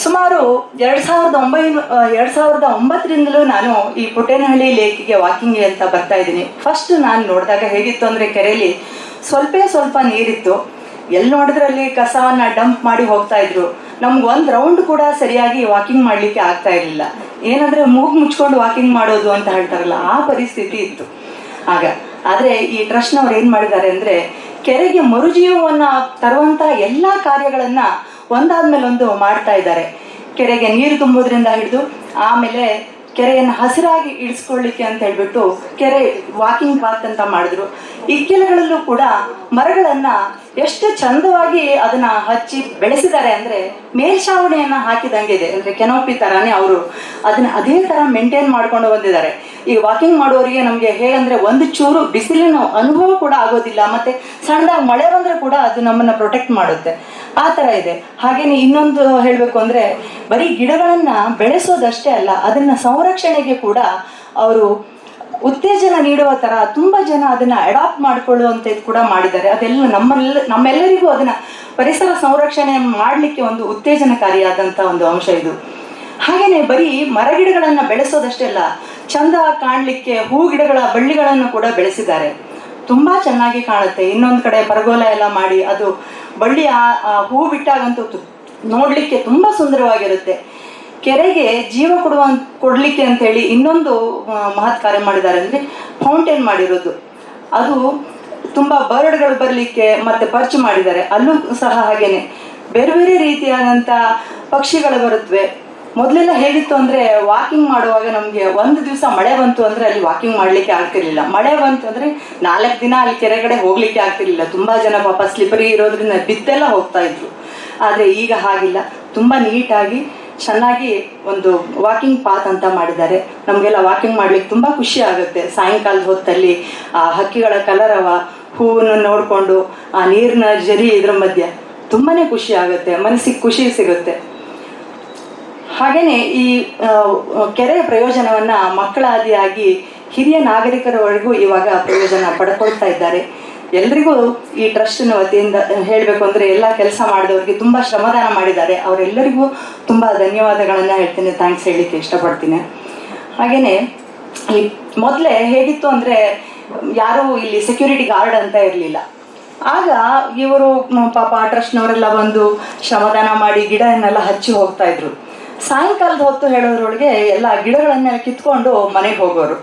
ಸುಮಾರು 2009ರಿಂದಲೂ ನಾನು ಈ ಪುಟ್ಟೇನಹಳ್ಳಿ ಲೇಕಿಗೆ ವಾಕಿಂಗ್ಗೆ ಅಂತ ಬರ್ತಾ ಇದ್ದೀನಿ. ಫಸ್ಟ್ ನಾನು ನೋಡಿದಾಗ ಹೇಗಿತ್ತು ಅಂದರೆ ಕೆರೆಯಲ್ಲಿ ಸ್ವಲ್ಪ ನೀರಿತ್ತು. ಎಲ್ಲಿ ನೋಡಿದ್ರಲ್ಲಿ ಕಸವನ್ನು ಡಂಪ್ ಮಾಡಿ ಹೋಗ್ತಾ ಇದ್ರು. ನಮ್ಗೆ ಒಂದು ರೌಂಡ್ ಕೂಡ ಸರಿಯಾಗಿ ವಾಕಿಂಗ್ ಮಾಡಲಿಕ್ಕೆ ಆಗ್ತಾ ಇರಲಿಲ್ಲ. ಏನಂದರೆ ಮೂಗು ಮುಚ್ಕೊಂಡು ವಾಕಿಂಗ್ ಮಾಡೋದು ಅಂತ ಹೇಳ್ತಾರಲ್ಲ, ಆ ಪರಿಸ್ಥಿತಿ ಇತ್ತು ಆಗ. ಆದರೆ ಈ ಟ್ರಸ್ಟ್ನವ್ರು ಏನು ಮಾಡಿದ್ದಾರೆ ಅಂದರೆ ಕೆರೆಗೆ ಮರುಜೀವವನ್ನು ತರುವಂಥ ಎಲ್ಲ ಕಾರ್ಯಗಳನ್ನು ಒಂದಾದ್ಮೇಲೆ ಒಂದು ಮಾಡ್ತಾ ಇದ್ದಾರೆ. ಕೆರೆಗೆ ನೀರು ತುಂಬೋದ್ರಿಂದ ಹಿಡಿದು ಆಮೇಲೆ ಕೆರೆಯನ್ನು ಹಸಿರಾಗಿ ಇಳಿಸ್ಕೊಳ್ಳಿಕ್ಕೆ ಅಂತ ಹೇಳ್ಬಿಟ್ಟು ಕೆರೆ ವಾಕಿಂಗ್ ಪಾತ್ ಅಂತ ಮಾಡಿದ್ರು. ಇಕ್ಕೆಲಗಳಲ್ಲೂ ಕೂಡ ಮರಗಳನ್ನು ಎಷ್ಟು ಚಂದವಾಗಿ ಅದನ್ನ ಹಚ್ಚಿ ಬೆಳೆಸಿದ್ದಾರೆ ಅಂದರೆ ಮೇಲ್ಛಾವಣಿಯನ್ನು ಹಾಕಿದಂಗೆ ಇದೆ. ಅಂದರೆ ಕೆನೋಪಿ ಥರನೇ ಅವರು ಅದನ್ನ ಅದೇ ಥರ ಮೇಂಟೈನ್ ಮಾಡ್ಕೊಂಡು ಬಂದಿದ್ದಾರೆ. ಈ ವಾಕಿಂಗ್ ಮಾಡೋರಿಗೆ ನಮಗೆ ಹೇಗಂದರೆ ಒಂದು ಚೂರು ಬಿಸಿಲಿನ ಅನುಭವ ಕೂಡ ಆಗೋದಿಲ್ಲ, ಮತ್ತು ಸಣ್ಣದಾಗಿ ಮಳೆ ಬಂದರೆ ಕೂಡ ಅದು ನಮ್ಮನ್ನು ಪ್ರೊಟೆಕ್ಟ್ ಮಾಡುತ್ತೆ. ಆ ಥರ ಇದೆ. ಹಾಗೆಯೇ ಇನ್ನೊಂದು ಹೇಳಬೇಕು ಅಂದರೆ ಬರೀ ಗಿಡಗಳನ್ನು ಬೆಳೆಸೋದಷ್ಟೇ ಅಲ್ಲ, ಅದನ್ನು ಸಂರಕ್ಷಣೆಗೆ ಕೂಡ ಅವರು ಉತ್ತೇಜನ ನೀಡುವ ಥರ ತುಂಬ ಜನ ಅದನ್ನು ಅಡಾಪ್ಟ್ ಮಾಡಿಕೊಳ್ಳುವಂಥದ್ದು ಕೂಡ ಮಾಡಿದ್ದಾರೆ. ಅದೆಲ್ಲ ನಮ್ಮೆಲ್ಲರಿಗೂ ಅದನ್ನು ಪರಿಸರ ಸಂರಕ್ಷಣೆ ಮಾಡಲಿಕ್ಕೆ ಒಂದು ಉತ್ತೇಜನಕಾರಿಯಾದಂಥ ಒಂದು ಅಂಶ ಇದು. ಹಾಗೆಯೇ ಬರೀ ಮರಗಿಡಗಳನ್ನು ಬೆಳೆಸೋದಷ್ಟೇ ಅಲ್ಲ, ಚಂದ ಕಾಣಲಿಕ್ಕೆ ಹೂ ಗಿಡಗಳ ಬಳ್ಳಿಗಳನ್ನು ಕೂಡ ಬೆಳೆಸಿದ್ದಾರೆ. ತುಂಬ ಚೆನ್ನಾಗಿ ಕಾಣುತ್ತೆ. ಇನ್ನೊಂದು ಕಡೆ ಪರಗೋಲ ಎಲ್ಲ ಮಾಡಿ ಅದು ಬಳ್ಳಿ ಹೂ ಬಿಟ್ಟಾಗಂತೂ ನೋಡಲಿಕ್ಕೆ ತುಂಬ ಸುಂದರವಾಗಿರುತ್ತೆ. ಕೆರೆಗೆ ಜೀವ ಕೊಡಲಿಕ್ಕೆ ಅಂತೇಳಿ ಇನ್ನೊಂದು ಮಹತ್ ಕಾರ್ಯ ಮಾಡಿದ್ದಾರೆ. ಅಂದರೆ ಫೌಂಟೇನ್ ಮಾಡಿರೋದು, ಅದು ತುಂಬ ಬರ್ಡ್ಗಳು ಬರಲಿಕ್ಕೆ ಮತ್ತು ಪರ್ಚ್ ಮಾಡಿದ್ದಾರೆ. ಅಲ್ಲೂ ಸಹ ಹಾಗೇನೆ ಬೇರೆ ಬೇರೆ ರೀತಿಯಾದಂಥ ಪಕ್ಷಿಗಳು ಬರುತ್ತವೆ. ಮೊದಲೆಲ್ಲ ಹೇಗಿತ್ತು ಅಂದರೆ ವಾಕಿಂಗ್ ಮಾಡುವಾಗ ನಮಗೆ ಒಂದು ದಿವಸ ಮಳೆ ಬಂತು ಅಂದರೆ ಅಲ್ಲಿ ವಾಕಿಂಗ್ ಮಾಡಲಿಕ್ಕೆ ಆಗ್ತಿರ್ಲಿಲ್ಲ. ಮಳೆ ಬಂತು ಅಂದರೆ 4 ದಿನ ಅಲ್ಲಿ ಕೆರೆಗಡೆ ಹೋಗಲಿಕ್ಕೆ ಆಗ್ತಿರ್ಲಿಲ್ಲ. ತುಂಬ ಜನ ಪಾಪ ಸ್ಲಿಪರಿ ಇರೋದ್ರಿಂದ ಬಿತ್ತೆಲ್ಲ ಹೋಗ್ತಾ ಇದ್ರು. ಆದರೆ ಈಗ ಹಾಗಿಲ್ಲ, ತುಂಬ ನೀಟಾಗಿ ಚೆನ್ನಾಗಿ ಒಂದು ವಾಕಿಂಗ್ ಪಾತ್ ಅಂತ ಮಾಡಿದ್ದಾರೆ. ನಮಗೆಲ್ಲ ವಾಕಿಂಗ್ ಮಾಡ್ಲಿಕ್ಕೆ ತುಂಬ ಖುಷಿ ಆಗುತ್ತೆ. ಸಾಯಂಕಾಲದ ಹೊತ್ತಲ್ಲಿ ಆ ಹಕ್ಕಿಗಳ ಕಲರವ, ಹೂವನ್ನು ನೋಡಿಕೊಂಡು ಆ ನೀರಿನ ಜರಿ ಇದ್ರ ಮಧ್ಯೆ ತುಂಬಾ ಖುಷಿ ಆಗುತ್ತೆ, ಮನಸ್ಸಿಗೆ ಖುಷಿ ಸಿಗುತ್ತೆ. ಹಾಗೆಯೇ ಈ ಕೆರೆಯ ಪ್ರಯೋಜನವನ್ನು ಮಕ್ಕಳಾದಿಯಾಗಿ ಹಿರಿಯ ನಾಗರಿಕರವರೆಗೂ ಇವಾಗ ಪ್ರಯೋಜನ ಪಡ್ಕೊಳ್ತಾ ಇದ್ದಾರೆ. ಎಲ್ರಿಗೂ ಈ ಟ್ರಸ್ಟಿನ ವತಿಯಿಂದ ಹೇಳಬೇಕು ಅಂದರೆ ಎಲ್ಲ ಕೆಲಸ ಮಾಡಿದವ್ರಿಗೆ ತುಂಬ ಶ್ರಮದಾನ ಮಾಡಿದ್ದಾರೆ. ಅವರೆಲ್ಲರಿಗೂ ತುಂಬ ಧನ್ಯವಾದಗಳನ್ನು ಹೇಳ್ತೀನಿ, ಥ್ಯಾಂಕ್ಸ್ ಹೇಳಲಿಕ್ಕೆ ಇಷ್ಟಪಡ್ತೀನಿ. ಹಾಗೆಯೇ ಈ ಮೊದಲೇ ಹೇಗಿತ್ತು ಅಂದರೆ ಯಾರೂ ಇಲ್ಲಿ ಸೆಕ್ಯೂರಿಟಿ ಗಾರ್ಡ್ ಅಂತ ಇರಲಿಲ್ಲ. ಆಗ ಇವರು ಪಾಪ ಟ್ರಸ್ಟ್ನವರೆಲ್ಲ ಬಂದು ಶ್ರಮದಾನ ಮಾಡಿ ಗಿಡವನ್ನೆಲ್ಲ ಹಚ್ಚಿ ಹೋಗ್ತಾಯಿದ್ರು. ಸಾಯಂಕಾಲದ ಹೊತ್ತು ಹೇಳೋದ್ರೊಳಗೆ ಎಲ್ಲ ಗಿಡಗಳನ್ನೆಲ್ಲ ಕಿತ್ಕೊಂಡು ಮನೆಗೆ ಹೋಗೋರು.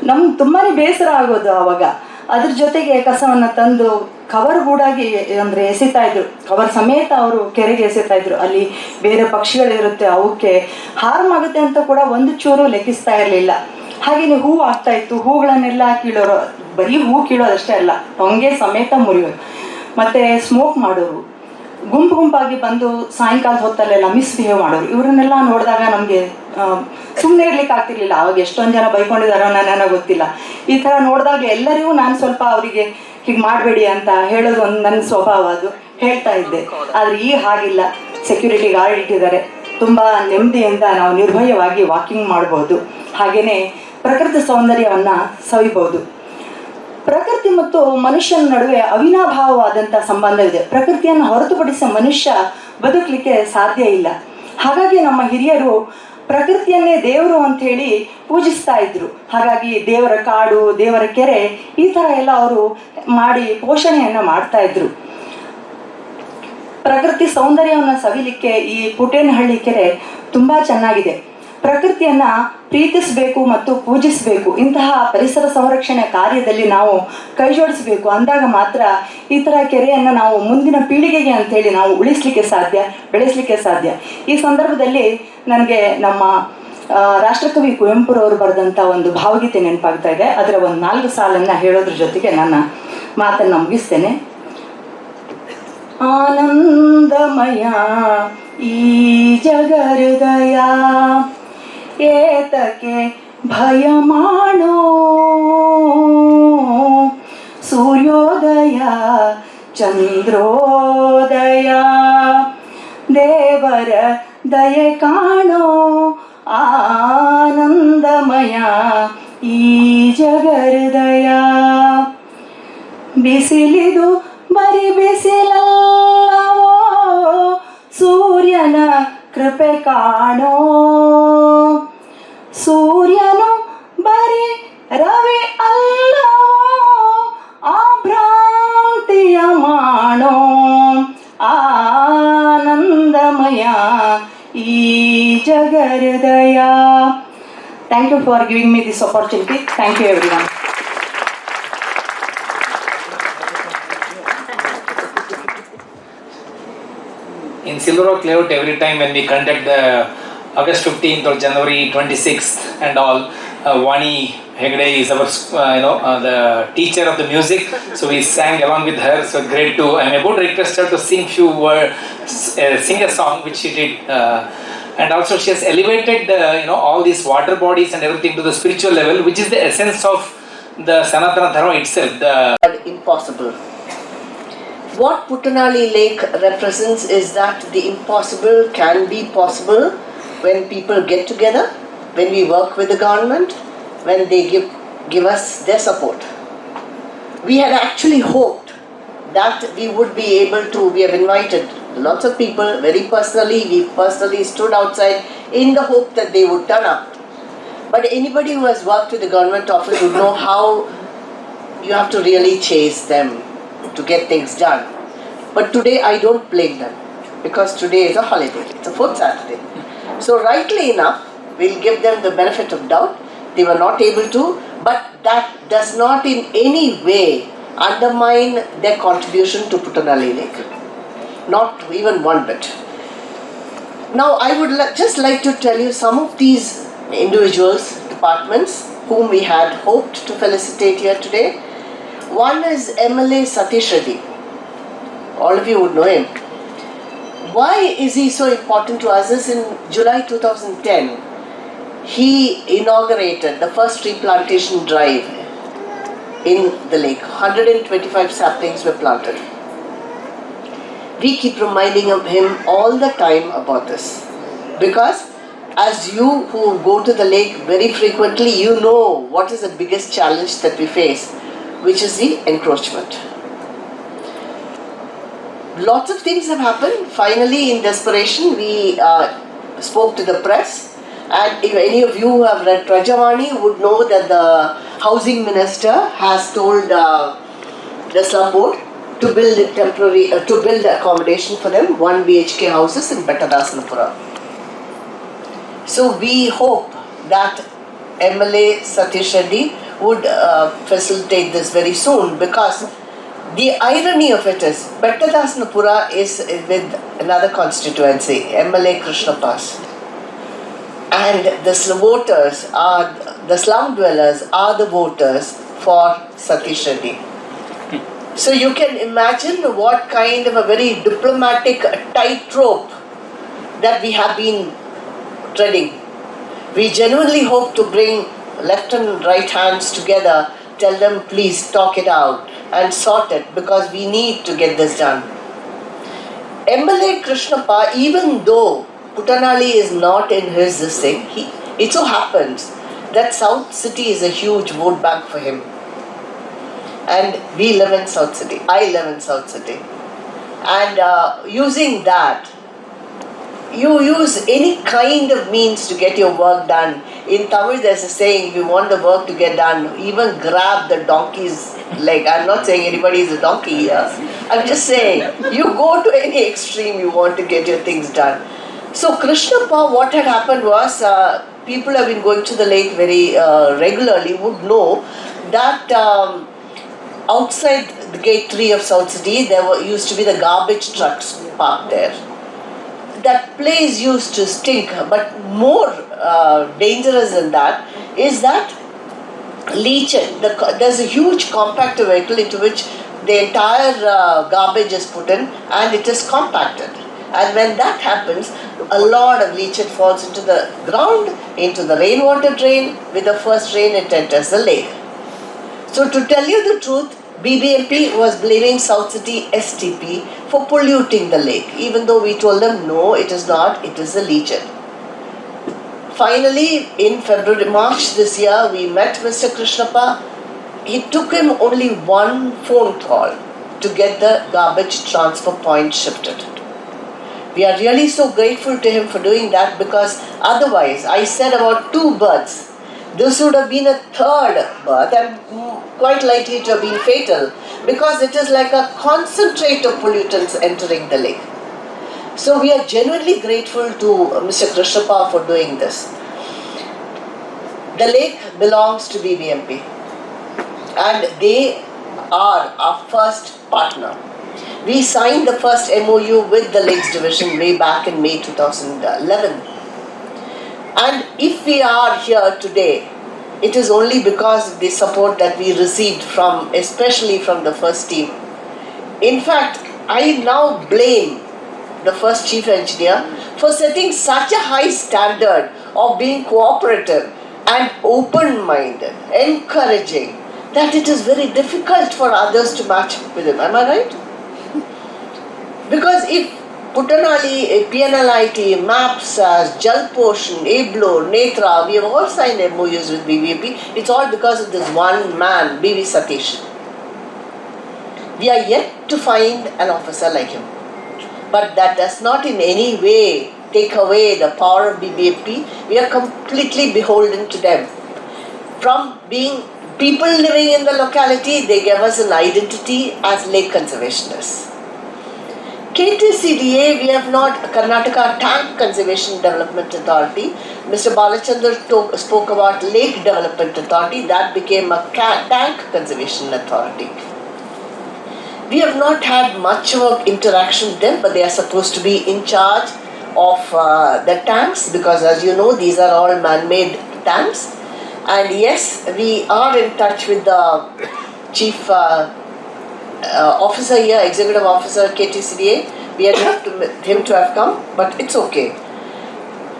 ನಮ್ಗೆ ತುಂಬಾ ಬೇಸರ ಆಗೋದು ಆವಾಗ. ಅದ್ರ ಜೊತೆಗೆ ಕಸವನ್ನು ತಂದು ಕವರ್ ಗೂಡಾಗಿ ಅಂದರೆ ಎಸಿತಾಯಿದ್ರು, ಕವರ್ ಸಮೇತ ಅವರು ಕೆರೆಗೆ ಎಸಿತಾಯಿದ್ರು. ಅಲ್ಲಿ ಬೇರೆ ಪಕ್ಷಿಗಳಿರುತ್ತೆ, ಅವಕ್ಕೆ ಹಾರ್ಮ್ ಆಗುತ್ತೆ ಅಂತ ಕೂಡ ಒಂದು ಚೂರು ಲೆಕ್ಕಿಸ್ತಾ ಇರಲಿಲ್ಲ. ಹಾಗೆಯೇ ಹೂವು ಆಗ್ತಾಯಿತ್ತು, ಹೂಗಳನ್ನೆಲ್ಲ ಕೀಳೋರು. ಬರೀ ಹೂ ಕೀಳೋದಷ್ಟೇ ಅಲ್ಲ, ಟೊಂಗೆ ಸಮೇತ ಮುರಿಯೋರು. ಮತ್ತು ಸ್ಮೋಕ್ ಮಾಡೋರು, ಗುಂಪು ಗುಂಪಾಗಿ ಬಂದು ಸಾಯಂಕಾಲದ ಹೊತ್ತಲ್ಲೆಲ್ಲ ಮಿಸ್ಬಿಹೇವ್ ಮಾಡೋರು. ಇವರನ್ನೆಲ್ಲ ನೋಡಿದಾಗ ನಮಗೆ ಸುಮ್ಮನೆ ಇರ್ಲಿಕ್ಕೆ ಆಗ್ತಿರ್ಲಿಲ್ಲ. ಅವಾಗ ಎಷ್ಟೊಂದು ಜನ ಬೈಕೊಂಡಿದ್ದಾರೋ ನನಗೆ ಗೊತ್ತಿಲ್ಲ. ಈ ಥರ ನೋಡಿದಾಗ ಎಲ್ಲರಿಗೂ ನಾನು ಸ್ವಲ್ಪ ಅವರಿಗೆ ಹೀಗೆ ಮಾಡಬೇಡಿ ಅಂತ ಹೇಳೋದು ಒಂದು ನನ್ನ ಸ್ವಭಾವ, ಅದು ಹೇಳ್ತಾ ಇದ್ದೆ. ಆದರೆ ಈಗ ಹಾಗಿಲ್ಲ, ಸೆಕ್ಯೂರಿಟಿ ಗಾರ್ಡ್ ಇಟ್ಟಿದ್ದಾರೆ. ತುಂಬ ನೆಮ್ಮದಿಯಿಂದ ನಾವು ನಿರ್ಭಯವಾಗಿ ವಾಕಿಂಗ್ ಮಾಡ್ಬೋದು. ಹಾಗೆಯೇ ಪ್ರಕೃತಿ ಸೌಂದರ್ಯವನ್ನು ಸವಿಬೋದು. ಪ್ರಕೃತಿ ಮತ್ತು ಮನುಷ್ಯನ ನಡುವೆ ಅವಿನಾಭಾವವಾದಂಥ ಸಂಬಂಧವಿದೆ. ಪ್ರಕೃತಿಯನ್ನು ಹೊರತುಪಡಿಸಿ ಮನುಷ್ಯ ಬದುಕಲಿಕ್ಕೆ ಸಾಧ್ಯ ಇಲ್ಲ. ಹಾಗಾಗಿ ನಮ್ಮ ಹಿರಿಯರು ಪ್ರಕೃತಿಯನ್ನೇ ದೇವರು ಅಂಥೇಳಿ ಪೂಜಿಸ್ತಾ ಇದ್ರು. ಹಾಗಾಗಿ ದೇವರ ಕಾಡು, ದೇವರ ಕೆರೆ, ಈ ಥರ ಎಲ್ಲ ಅವರು ಮಾಡಿ ಪೋಷಣೆಯನ್ನು ಮಾಡ್ತಾ ಇದ್ರು. ಪ್ರಕೃತಿ ಸೌಂದರ್ಯವನ್ನು ಸವಿಲಿಕ್ಕೆ ಈ ಪುಟ್ಟೇನಹಳ್ಳಿ ಕೆರೆ ತುಂಬ ಚೆನ್ನಾಗಿದೆ. ಪ್ರಕೃತಿಯನ್ನು ಪ್ರೀತಿಸಬೇಕು ಮತ್ತು ಪೂಜಿಸಬೇಕು. ಇಂತಹ ಪರಿಸರ ಸಂರಕ್ಷಣೆ ಕಾರ್ಯದಲ್ಲಿ ನಾವು ಕೈ ಜೋಡಿಸಬೇಕು. ಅಂದಾಗ ಮಾತ್ರ ಈ ಥರ ಕೆರೆಯನ್ನು ನಾವು ಮುಂದಿನ ಪೀಳಿಗೆಗೆ ಅಂಥೇಳಿ ನಾವು ಉಳಿಸಲಿಕ್ಕೆ ಸಾಧ್ಯ, ಬೆಳೆಸಲಿಕ್ಕೆ ಸಾಧ್ಯ. ಈ ಸಂದರ್ಭದಲ್ಲಿ ನನಗೆ ನಮ್ಮ ರಾಷ್ಟ್ರಕವಿ ಕುವೆಂಪುರವರು ಬರೆದಂಥ ಒಂದು ಭಾವಗೀತೆ ನೆನಪಾಗ್ತಾ ಇದೆ. ಅದರ ಒಂದು 4 ಸಾಲನ್ನು ಹೇಳೋದ್ರ ಜೊತೆಗೆ ನನ್ನ ಮಾತನ್ನು ಮುಗಿಸ್ತೇನೆ. ಆನಂದಮಯ ಈ ಜಗಹೃದಯ, ಏತಕ್ಕೆ ಭಯ ಮಾಡೋ, ಸೂರ್ಯೋದಯ ಚಂದ್ರೋದಯ, ದೇವರ ದಯೆ ಕಾಣೋ, ಆನಂದಮಯ ಈ ಜಗಹೃದಯ. ಬಿಸಿಲಿದು ಬರಿ ಬಿಸಿಲಲ್ಲವೋ, ಸೂರ್ಯನ ಕೃಪೆ ಕಾಣೋ, ಸೂರ್ಯನು ಬರೀ ರವಿ ಅಲ್ಲವೋ, ಆ ಭ್ರಾಂತಿಯ ಮಾಡೋ, ಆನಂದಮಯ ಈ ಜಗಹೃದಯ. Thank you for giving me this opportunity. Thank you everyone. In Silver Oak Layout, every time when we conduct the August 15th or January 26th and all, Vani Hegde is our, the teacher of the music. So we sang along with her. So great to. I'm about to request her to sing few words, sing a song which she did, and also she has elevated all these water bodies and everything to the spiritual level, which is the essence of the Sanatana Dharma itself. Impossible. What Puttenhalli Lake represents is that the impossible can be possible when people get together, when we work with the government, when they give us their support. We had actually hoped that we would be able to, we have invited lots of people very personally, we personally stood outside in the hope that they would turn up. But anybody who has worked with the government office would know how you have to really chase them to get things done. But today I don't blame them, because today is a holiday, it's a 4th Saturday. So rightly enough, we'll give them the benefit of doubt. They were not able to, but that does not in any way undermine their contribution to Puttenhalli Lake. Not even one bit. Now I would just like to tell you some of these individuals, departments, whom we had hoped to felicitate here today. One is MLA Satish Reddy. All of you would know him. Why is he so important to us? Is in July 2010, he inaugurated the first tree plantation drive in the lake. 125 saplings were planted. We keep reminding him all the time about this, because as you who go to the lake very frequently, you know what is the biggest challenge that we face, which is the encroachment. Lots of things have happened. Finally, in desperation, we spoke to the press. And if any of you who have read Rajavani would know that the housing minister has told the slum board to build accommodation for them, 1 BHK houses in Pettadasanapura. So we hope that MLA Satish Reddy would facilitate this very soon, because the irony of it is Pettadasanapura is with another constituency, MLA Krishnapas. And the voters are, the slum dwellers are the voters for Satish Reddy. So you can imagine what kind of a very diplomatic tightrope that we have been treading. We genuinely hope to bring left and right hands together, tell them please talk it out and sort it, because we need to get this done. MLA Krishnappa, even though Puttenhalli is not in his this thing, it so happens that South City is a huge vote bank for him. And we live in South City. I live in South City. And using that, you use any kind of means to get your work done. In Tamil there's a saying, if you want the work to get done, even grab the donkey's leg. I'm not saying anybody is a donkey here. I'm just saying, you go to any extreme you want to get your things done. So Krishnappa, what had happened was, people have been going to the lake very regularly, would know that outside the gate 3 of South City, there used to be the garbage trucks parked there. That place used to stink, but more dangerous than that is that leachate. There's a huge compactor vehicle into which the entire garbage is put in and it is compacted. And when that happens, a lot of leachate falls into the ground, into the rainwater drain. With the first rain, it enters the lake. So to tell you the truth, BBMP was blaming South City STP for polluting the lake, even though we told them no, it is not, it is the leachate. Finally, in March this year, we met Mr. Krishnappa. It took him only one phone call to get the garbage transfer point shifted. We are really so grateful to him for doing that, because otherwise, I said about 2 births, this would have been a 3rd birth and quite likely to have been fatal, because it is like a concentrate of pollutants entering the lake. So we are genuinely grateful to Mr. Krishnappa for doing this. The lake belongs to BBMP and they are our first partner. We signed the first MOU with the Lakes Division way back in May 2011. And if we are here today, it is only because of the support that we received from, especially from the first team. In fact, I now blame the first chief engineer for setting such a high standard of being cooperative and open-minded, encouraging, that it is very difficult for others to match with him. Am I right? Because if Puttenhalli, PNLIT, MAPS, Jalpotion, Ablo, Netra, we have all signed MOUs with BBMP. It's all because of this one man, BV Satish. We are yet to find an officer like him. But that does not in any way take away the power of BBMP. We are completely beholden to them. From being people living in the locality, they gave us an identity as lake conservationists. KTCDA, we have not, Karnataka Tank Conservation Development Authority. Mr. Balachandra spoke about Lake Development Authority, that became a Tank Conservation Authority. We have not had much of interaction with them, but they are supposed to be in charge of the tanks, because as you know, these are all man-made tanks. And yes, we are in touch with the chief officer here, executive officer KTCDA. We had him to have come, but it's okay.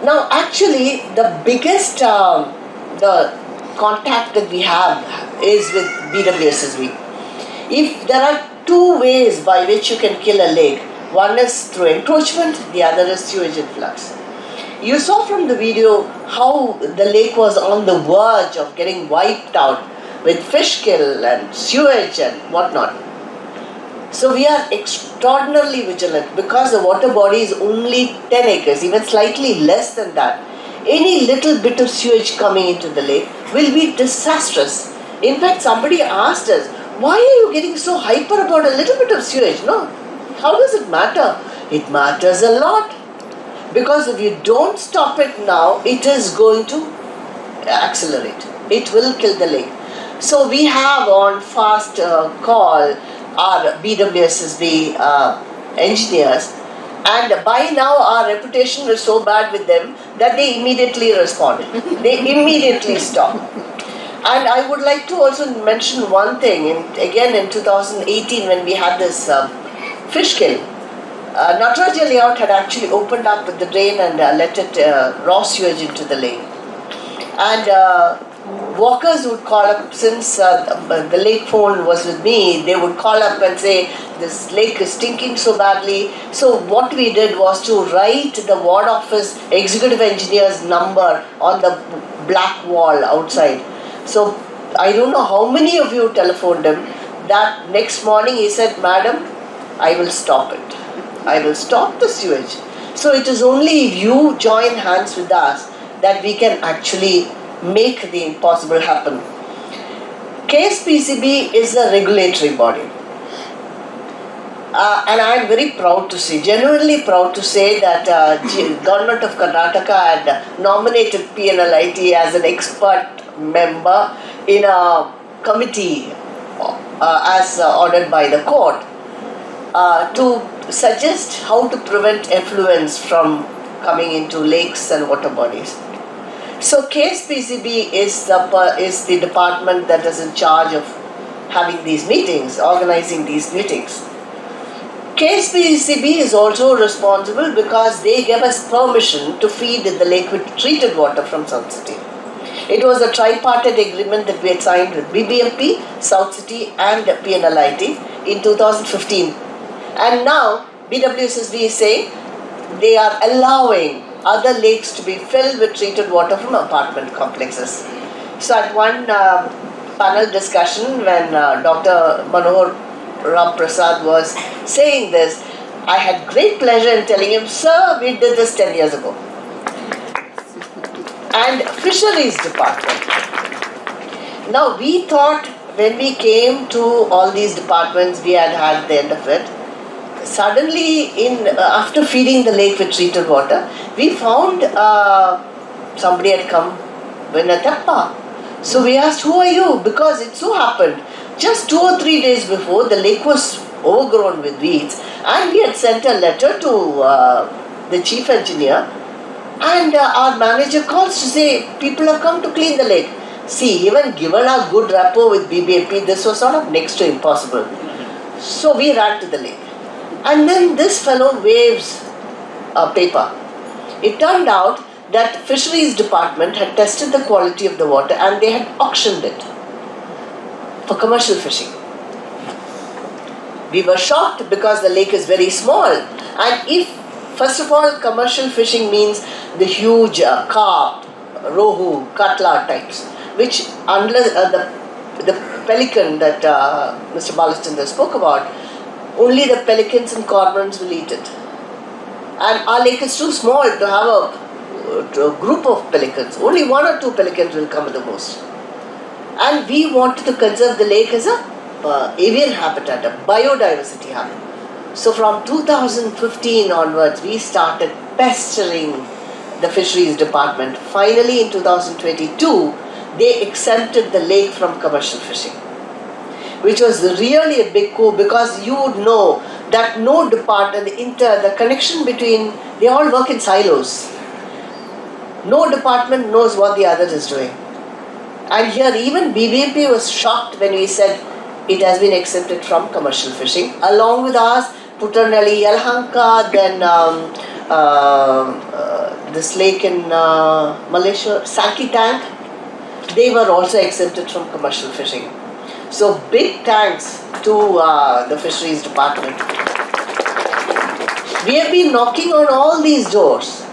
Now actually the biggest the contact that we have is with BWSSB. If there are 2 ways by which you can kill a lake, one is through encroachment, the other is sewage influx. You saw from the video how the lake was on the verge of getting wiped out with fish kill and sewage and whatnot. So we are extraordinarily vigilant because the water body is only 10 acres, even slightly less than that. Any little bit of sewage coming into the lake will be disastrous. In fact, somebody asked us, why are you getting so hyper about a little bit of sewage? No. How does it matter? It matters a lot. Because if you don't stop it now, it is going to accelerate. It will kill the lake. So we have on fast call our BWSSB engineers, and by now our reputation was so bad with them that they immediately responded. They immediately stopped. And I would like to also mention one thing. Again in 2018 when we had this fish kill, Nataraja layout had actually opened up with the drain and let it raw sewage into the lake. And walkers would call up, since the lake phone was with me, they would call up and say, this lake is stinking so badly. So what we did was to write the ward office executive engineer's number on the black wall outside. So I don't know how many of you telephoned him. That next morning he said, Madam, I will stop it. I will stop the sewage. So it is only if you join hands with us that we can actually make the impossible happen. KSPCB is a regulatory body. And I am very proud to say, genuinely proud to say that Government of Karnataka had nominated PNLIT as an expert member in a committee as ordered by the court to suggest how to prevent effluents from coming into lakes and water bodies. So KSPCB is the department that is in charge of having these meetings, organizing these meetings. KSPCB is also responsible because they gave us permission to feed the lake with treated water from South City. It was a tripartite agreement that we had signed with BBMP, South City and PNLIT in 2015. And now BWSSB is saying they are allowing other lakes to be filled with treated water from apartment complexes. So at one panel discussion when Dr. Manohar Ram Prasad was saying this, I had great pleasure in telling him, sir, we did this 10 years ago. And Fisheries Department. Now we thought when we came to all these departments, we had the end of it. Suddenly, after feeding the lake with treated water, we found somebody had come with a tappa. So we asked, who are you? Because it so happened, just 2 or 3 days before, the lake was overgrown with weeds, and we had sent a letter to the chief engineer, and our manager calls to say, people have come to clean the lake. See, even given our good rapport with BBMP, this was sort of next to impossible. So we ran to the lake. And then this fellow waves a paper. It turned out that Fisheries Department had tested the quality of the water and they had auctioned it for commercial fishing. We were shocked because the lake is very small. And if, first of all, commercial fishing means the huge carp, rohu, katla types, which unless the pelican that Mr. Balachandra spoke about, only the pelicans and cormorants will eat it. And our lake is too small to have a group of pelicans. Only 1 or 2 pelicans will come at the most. And we wanted to conserve the lake as a avian habitat, a biodiversity habitat. So from 2015 onwards, we started pestering the Fisheries Department. Finally, in 2022, they exempted the lake from commercial fishing, which was really a big coup because you would know that no department, the connection between, they all work in silos. No department knows what the other is doing. And here even BBMP was shocked when we said it has been exempted from commercial fishing. Along with ours, Puttenhalli, Yelahanka, then this lake in Malaysia, Saki Tank, they were also exempted from commercial fishing. So big thanks to the Fisheries Department. We have been knocking on all these doors.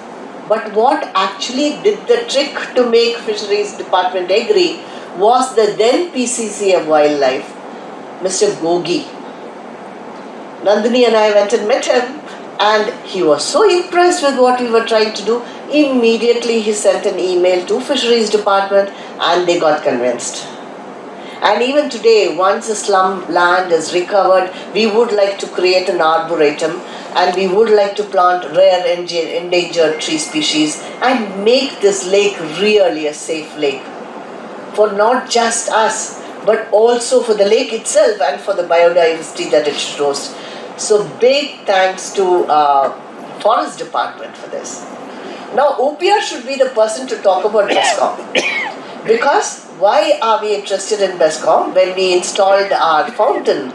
But what actually did the trick to make Fisheries Department agree was the then PCC of Wildlife, Mr. Gogi. Nandini and I went and met him, and he was so impressed with what we were trying to do. Immediately he sent an email to Fisheries Department and they got convinced. And even today, once the slum land is recovered, we would like to create an arboretum and we would like to plant rare endangered tree species and make this lake really a safe lake. For not just us, but also for the lake itself and for the biodiversity that it should host. So big thanks to Forest Department for this. Now OPR should be the person to talk about BESCOM. Because why are we interested in BESCOM? When we installed our fountain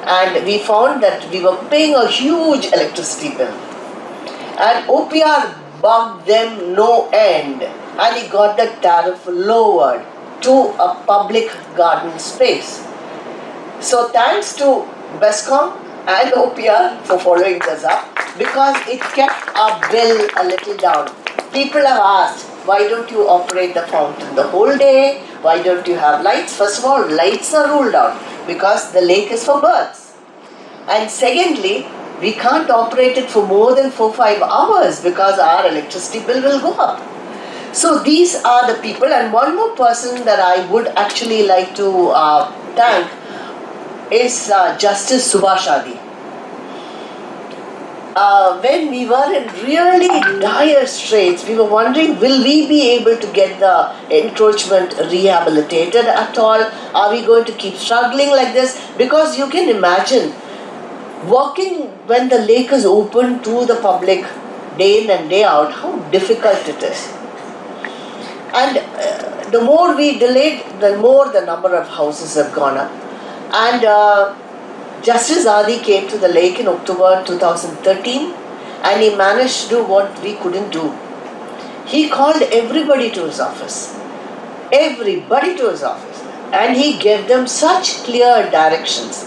and we found that we were paying a huge electricity bill. And OPR bugged them no end and he got the tariff lowered to a public garden space. So thanks to BESCOM and OPR for following this up, because it kept our bill a little down. People have asked, why don't you operate the fountain the whole day? Why don't you have lights? First of all, lights are ruled out because the lake is for birds. And secondly, we can't operate it for more than 4-5 hours because our electricity bill will go up. So these are the people, and one more person that I would actually like to thank is Justice Subhashadi. When we were in really dire straits, we were wondering, will we be able to get the encroachment rehabilitated at all? Are we going to keep struggling like this? Because you can imagine, walking when the lake is open to the public day in and day out, how difficult it is. And the more we delayed, the more the number of houses have gone up. And Justice Adi came to the lake in October 2013 and he managed to do what we couldn't do. He called everybody to his office. Everybody to his office. And he gave them such clear directions.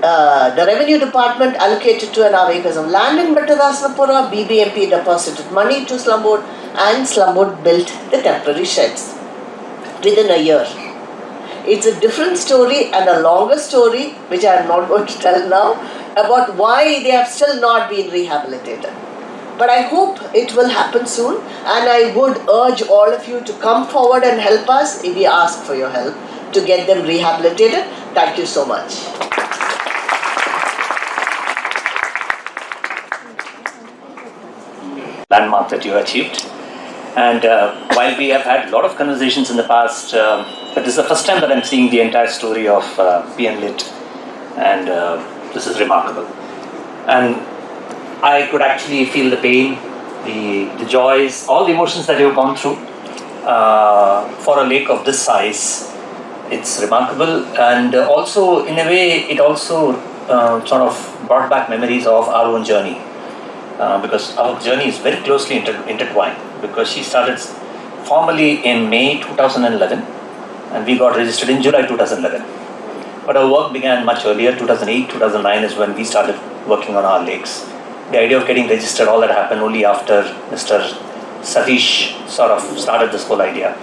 The Revenue Department allocated 2.5 acres of land in Bettadasanapura, BBMP deposited money to Slum Board, and Slum Board built the temporary sheds within a year. It's a different story and a longer story, which I am not going to tell now, about why they have still not been rehabilitated. But I hope it will happen soon, and I would urge all of you to come forward and help us if we ask for your help to get them rehabilitated. Thank you so much. Landmark that you achieved. And while we have had a lot of conversations in the past, but this is the first time that I'm seeing the entire story of PNLIT, and this is remarkable. And I could actually feel the pain, the joys, all the emotions that you've gone through for a lake of this size. It's remarkable, and also in a way it also sort of brought back memories of our own journey. Because our journey is very closely intertwined, because she started formally in May 2011 and we got registered in July 2011. But our work began much earlier. 2008, 2009 is when we started working on our lakes. The idea of getting registered, all that happened only after Mr. Satish sort of started this whole idea.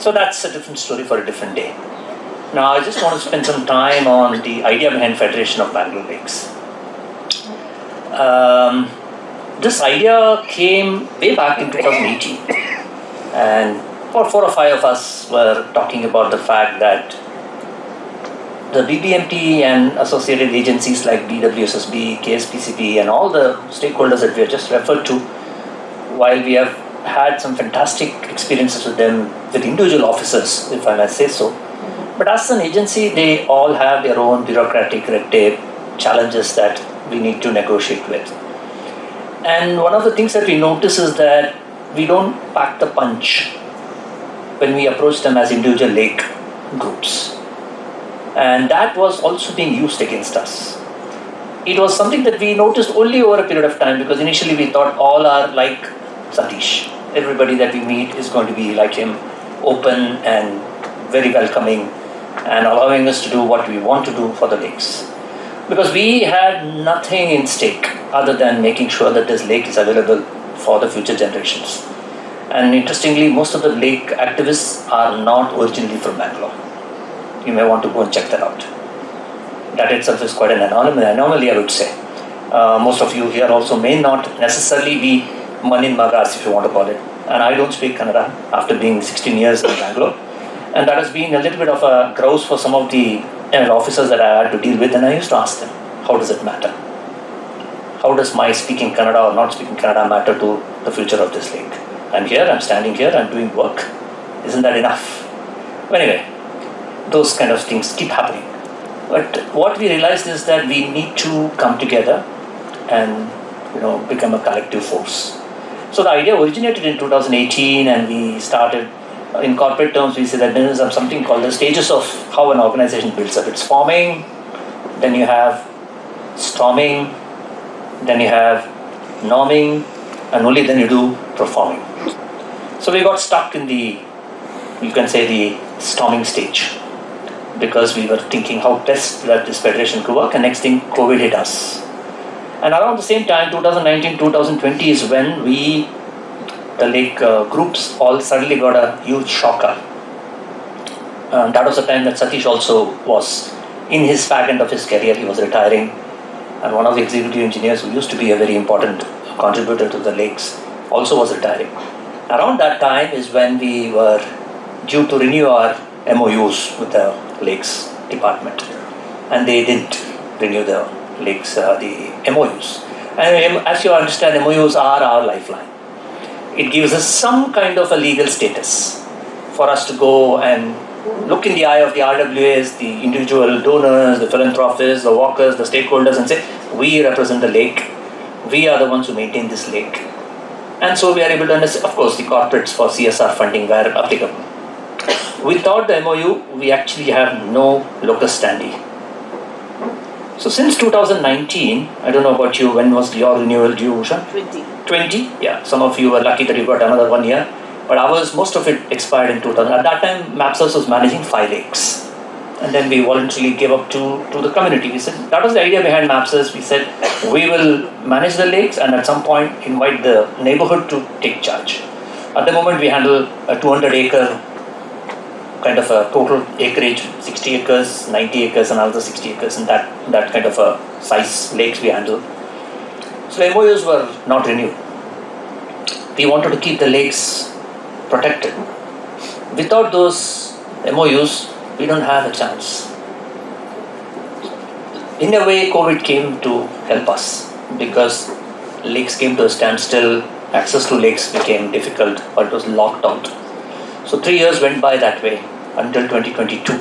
So that's a different story for a different day. Now I just want to spend some time on the idea behind Federation of Bangalore Lakes. This idea came way back in 2018, and about 4 or 5 of us were talking about the fact that the BBMP and associated agencies like BWSSB, KSPCB and all the stakeholders that we have just referred to, while we have had some fantastic experiences with them, with individual officers, if I may say so, but as an agency, they all have their own bureaucratic red tape challenges that we need to negotiate with. And one of the things that we notice is that we don't pack the punch when we approach them as individual lake groups. And that was also being used against us. It was something that we noticed only over a period of time, because initially we thought all are like Satish. Everybody that we meet is going to be like him, open and very welcoming and allowing us to do what we want to do for the lakes. Because we had nothing in stake other than making sure that this lake is available for the future generations. And interestingly, most of the lake activists are not originally from Bangalore. You may want to go and check that out. That itself is quite an anomaly, I would say. Most of you here also may not necessarily be Manin Magas, if you want to call it. And I don't speak Kannada after being 16 years in Bangalore. And that has been a little bit of a grouse for some of the officers that I had to deal with. And I used to ask them, how does it matter? How does my speaking Kannada or not speaking Kannada matter to the future of this lake? I'm here, I'm standing here, I'm doing work. Isn't that enough? But anyway, those kind of things keep happening. But what we realized is that we need to come together and become a collective force. So the idea originated in 2018, and we started, in corporate terms, we say that there is something called the stages of how an organization builds up. It's forming, then you have storming, then you have norming, and only then you do performing. So we got stuck in the storming stage, because we were thinking how best that this federation could work, and next thing, COVID hit us. And around the same time, 2019, 2020 is when the lake groups all suddenly got a huge shocker. That was the time that Satish also was in his fag end of his career. He was retiring, and one of the executive engineers who used to be a very important contributor to the lakes also was retiring. Around that time is when we were due to renew our MOUs with the lakes department, and they didn't renew the lakes, the MOUs. And as you understand, MOUs are our lifeline. It gives us some kind of a legal status for us to go and look in the eye of the RWAs, the individual donors, the philanthropists, the walkers, the stakeholders, and say, we represent the lake. We are the ones who maintain this lake. And so we are able to understand, of course, the corporates for CSR funding where applicable. Without the MOU, we actually have no locus standi. So since 2019, I don't know about you, when was your renewal due, Usha? 20? Yeah, some of you were lucky that you got another 1 year. But ours, most of it expired in 2000. At that time, MAPSUS was managing 5 lakes. And then we voluntarily gave up to the community. We said, that was the idea behind MAPSUS. We said, we will manage the lakes and at some point invite the neighborhood to take charge. At the moment, we handle a 200-acre kind of a total acreage, 60 acres, 90 acres, and another 60 acres, and that kind of a size lakes we handle. So the MOUs were not renewed. We wanted to keep the lakes protected. Without those MOUs, we don't have a chance. In a way, COVID came to help us, because lakes came to a standstill, access to lakes became difficult, or it was locked out. So 3 years went by that way until 2022.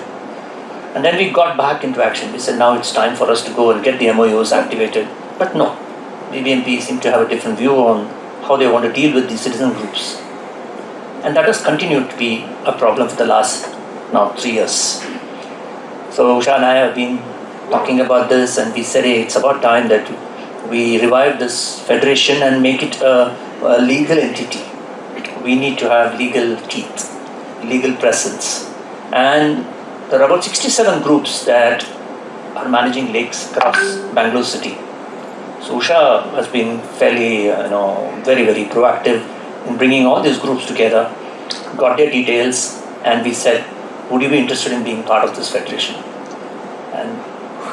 And then we got back into action. We said, now it's time for us to go and get the MOUs activated. But no, BBMP seemed to have a different view on how they want to deal with these citizen groups. And that has continued to be a problem for the last now 3 years. So Usha and I have been talking about this, and we said, hey, it's about time that we revive this federation and make it a legal entity. We need to have legal teeth, legal presence. And there are about 67 groups that are managing lakes across Bangalore city. So Usha has been fairly, very, very proactive in bringing all these groups together, got their details, and we said, would you be interested in being part of this federation? And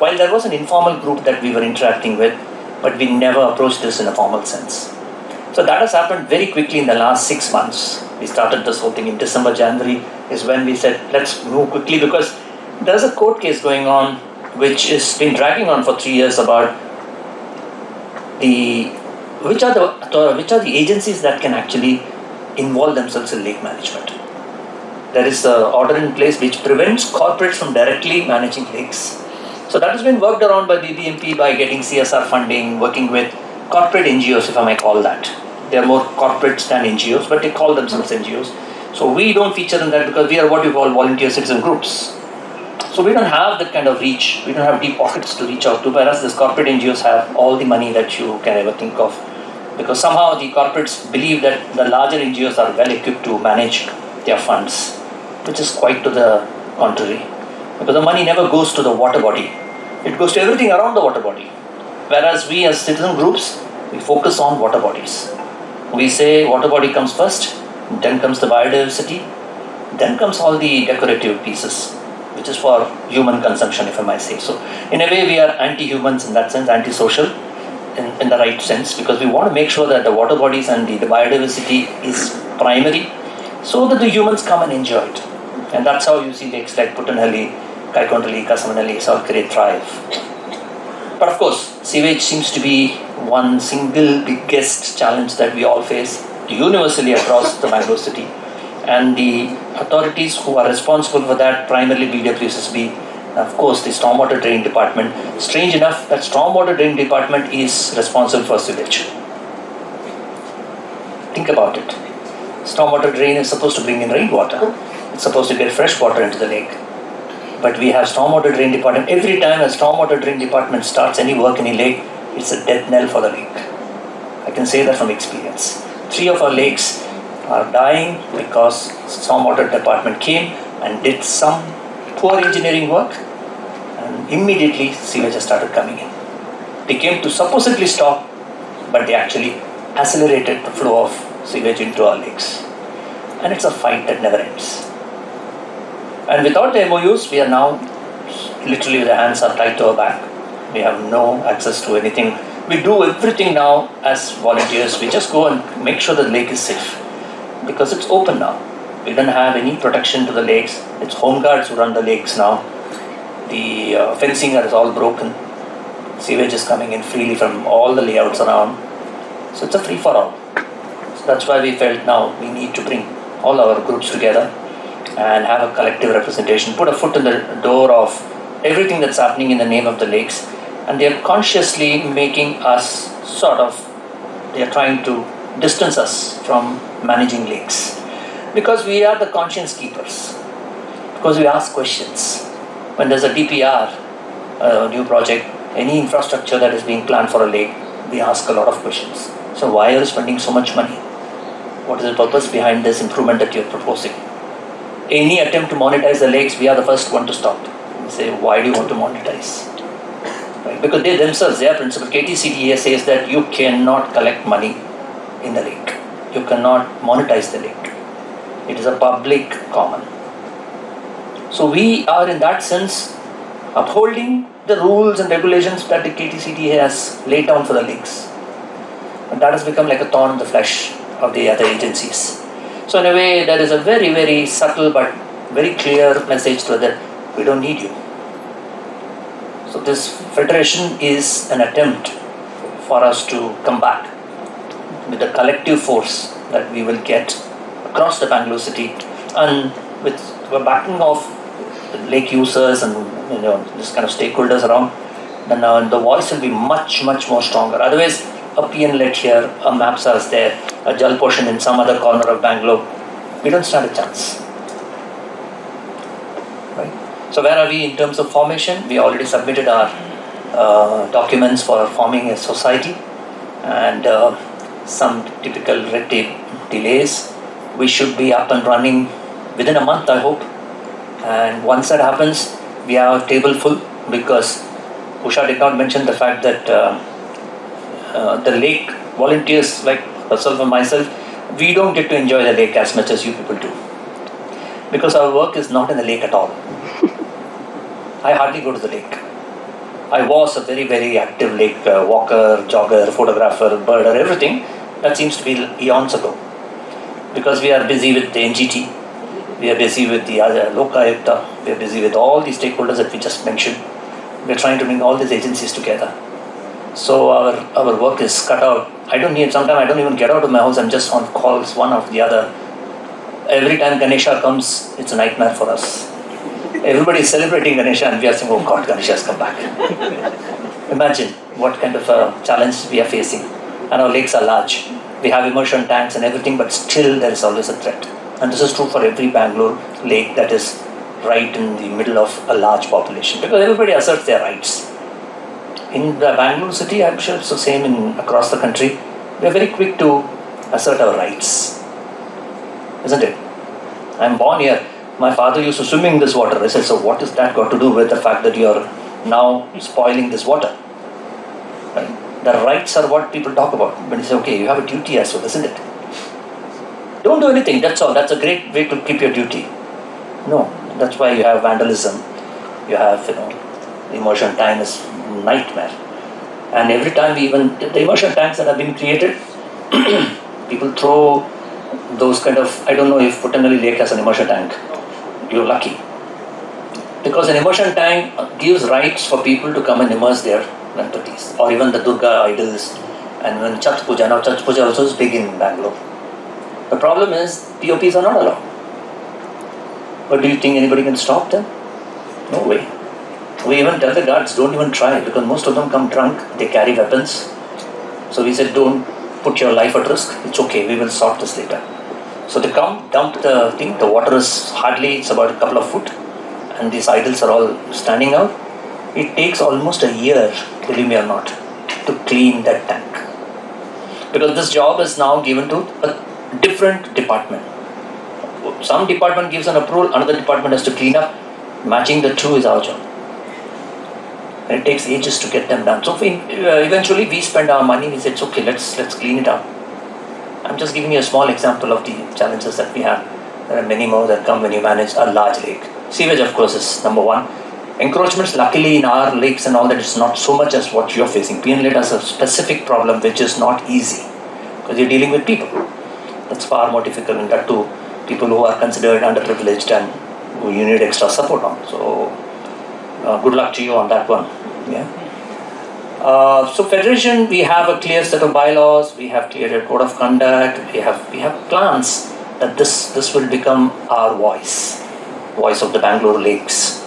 while there was an informal group that we were interacting with, but we never approached this in a formal sense. So that has happened very quickly in the last 6 months. We started this whole thing in December, January is when we said, let's move quickly, because there's a court case going on which has been dragging on for 3 years about which are the agencies that can actually involve themselves in lake management. There is an order in place which prevents corporates from directly managing lakes. So that has been worked around by BBMP by getting CSR funding, working with corporate NGOs, if I may call that. They are more corporates than NGOs, but they call themselves NGOs. So we don't feature in that because we are what you call volunteer citizen groups. So we don't have that kind of reach. We don't have deep pockets to reach out to, whereas these corporate NGOs have all the money that you can ever think of. Because somehow the corporates believe that the larger NGOs are well equipped to manage their funds, which is quite to the contrary. Because the money never goes to the water body. It goes to everything around the water body. Whereas we as citizen groups, we focus on water bodies. We say waterbody comes first, then comes the biodiversity, then comes all the decorative pieces, which is for human consumption, if I might say. So in a way, we are anti-humans in that sense, anti-social in the right sense, because we want to make sure that the water bodies and the biodiversity is primary, so that the humans come and enjoy it. And that's how you see lakes like Puttenhalli, Kaikondhalli, Kasamanhalli, Sakkari thrive. But of course, sewage seems to be one single biggest challenge that we all face universally across the Bangalore city. And the authorities who are responsible for that, primarily BWSSB, of course the stormwater drain department. Strange enough, that stormwater drain department is responsible for sewage. Think about it. Stormwater drain is supposed to bring in rainwater. It's supposed to get fresh water into the lake. But we have stormwater drain department. Every time a stormwater drain department starts any work in a lake, it's a death knell for the lake. I can say that from experience. 3 of our lakes are dying because stormwater department came and did some poor engineering work, and immediately sewage started coming in. They came to supposedly stop, but they actually accelerated the flow of sewage into our lakes. And it's a fight that never ends. And without the MOUs, we are now literally with the hands are tied to our back. We have no access to anything. We do everything now as volunteers. We just go and make sure the lake is safe, because it's open now. We don't have any protection to the lakes. It's home guards who run the lakes now. The fencing is all broken. Sewage is coming in freely from all the layouts around. So it's a free-for-all. So that's why we felt now we need to bring all our groups together and have a collective representation, put a foot in the door of everything that's happening in the name of the lakes. And they are consciously making us they are trying to distance us from managing lakes. Because we are the conscience keepers. Because we ask questions. When there's a DPR, a new project, any infrastructure that is being planned for a lake, we ask a lot of questions. So why are you spending so much money? What is the purpose behind this improvement that you're proposing? Any attempt to monetize the lakes, we are the first one to stop. We say, why do you want to monetize? Right? Because they themselves, their principle, KTCDA says that you cannot collect money in the lake. You cannot monetize the lake. It is a public common. So we are in that sense upholding the rules and regulations that the KTCDA has laid down for the lakes. And that has become like a thorn in the flesh of the other agencies. So in a way, there is a very, very subtle but very clear message to that we don't need you. So this federation is an attempt for us to come back with the collective force that we will get across the Bangalore city, and with the backing of the lake users and this kind of stakeholders around, then the voice will be much, much more stronger. Otherwise, a PNLIT here, a MAPSA is there, a Jal portion in some other corner of Bangalore, we don't stand a chance. Right? So where are we in terms of formation? We already submitted our documents for forming a society, and some typical red tape delays. We should be up and running within a month, I hope. And once that happens, we have a table full, because Usha did not mention the fact that the lake volunteers like herself and myself, we don't get to enjoy the lake as much as you people do, because our work is not in the lake at all. I hardly go to the lake. I was a very, very active lake walker, jogger, photographer, birder, everything. That seems to be eons ago, because we are busy with the NGT, we are busy with the Lokayukta, we are busy with all these stakeholders that we just mentioned. We are trying to bring all these agencies together. So our work is cut out. Sometimes I don't even get out of my house, I'm just on calls one after the other. Every time Ganesha comes, it's a nightmare for us. Everybody is celebrating Ganesha and we are saying, oh God, Ganesha has come back. Imagine what kind of a challenge we are facing. And our lakes are large. We have immersion tanks and everything, but still there is always a threat. And this is true for every Bangalore lake that is right in the middle of a large population, because everybody asserts their rights. In the Bangalore city, I'm sure it's the same across the country. We are very quick to assert our rights, isn't it? I'm born here. My father used to swim in this water. I said, so what is that got to do with the fact that you're now spoiling this water? Right? The rights are what people talk about. But you say, okay, you have a duty as well, isn't it? Don't do anything, that's all. That's a great way to keep your duty. No, that's why you have vandalism. You have, immersion tank is nightmare. And every time the immersion tanks that have been created, people throw those kind of, I don't know if Puttenhalli Lake has an immersion tank. You're lucky. Because an immersion tank gives rights for people to come and immerse their entities. Or even the Durga idols. And when Chhat Puja, now Chhat Puja also is big in Bangalore. The problem is, POPs are not allowed. But do you think anybody can stop them? No way. We even tell the guards, don't even try, because most of them come drunk, they carry weapons. So we said, don't put your life at risk. It's okay, we will sort this later. So they come, dump the thing, the water is hardly, it's about a couple of foot, and these idols are all standing out. It takes almost a year, believe me or not, to clean that tank. Because this job is now given to a different department. Some department gives an approval, another department has to clean up. Matching the two is our job. And it takes ages to get them done. So eventually we spend our money, we said, it's okay, let's clean it up. I'm just giving you a small example of the challenges that we have. There are many more that come when you manage a large lake. Sewage, of course, is number one. Encroachments, luckily in our lakes and all that, is not so much as what you're facing. PNLIT has a specific problem which is not easy, because you're dealing with people. That's far more difficult, and that too, people who are considered underprivileged and who you need extra support on. So, good luck to you on that one. Yeah. So Federation, we have a clear set of bylaws, we have clear code of conduct, we have plans that this will become our voice of the Bangalore lakes.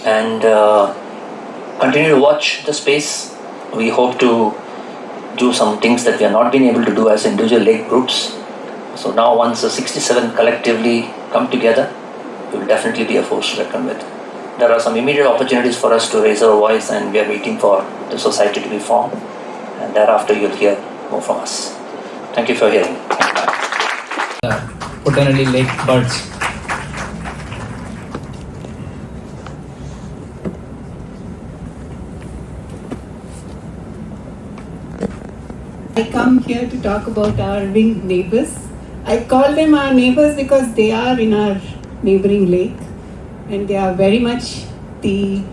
And continue to watch the space. We hope to do some things that we have not been able to do as individual lake groups. So now once the 67 collectively come together, we will definitely be a force to reckon with. There are some immediate opportunities for us to raise our voice, and we are waiting for the society to be formed, and thereafter you'll hear more from us. Thank you for hearing. Puttenhalli Lake birds. I come here to talk about our winged neighbors. I call them our neighbors because they are in our neighboring lake, and they are very much the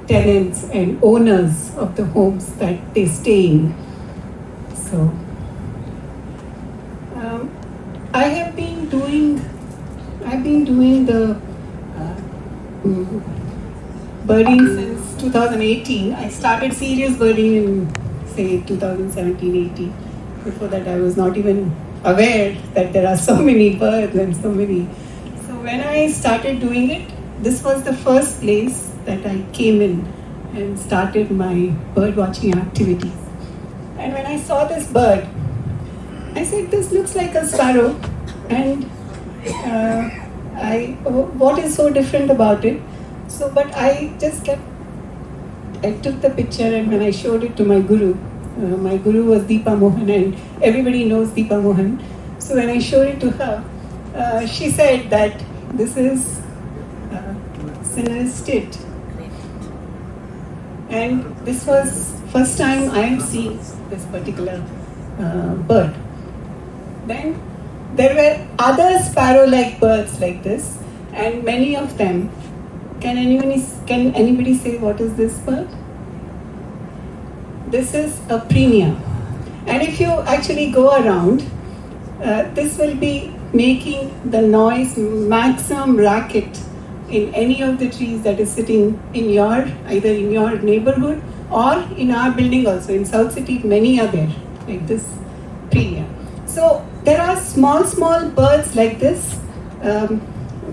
tenants and owners of the homes that they stay in. So, I've been doing the birding since 2018. I started serious birding in, say, 2017-18. Before that, I was not even aware that there are so many birds and so many. So when I started doing it, this was the first place that I came in and started my bird watching activities. And when I saw this bird, I said, this looks like a sparrow, and what is so different about it? So, but I took the picture, and when I showed it to my guru was Deepa Mohan, and everybody knows Deepa Mohan. So when I showed it to her, she said that this is Cineristit. And this was first time I had seen this particular bird. Then there were other sparrow-like birds like this, and many of them. Can anybody say what is this bird? This is a Prerna. And if you actually go around, this will be making the noise, maximum racket in any of the trees that is sitting in either in your neighborhood or in our building also. In South City, many are there, like this Prerna. So there are small birds like this,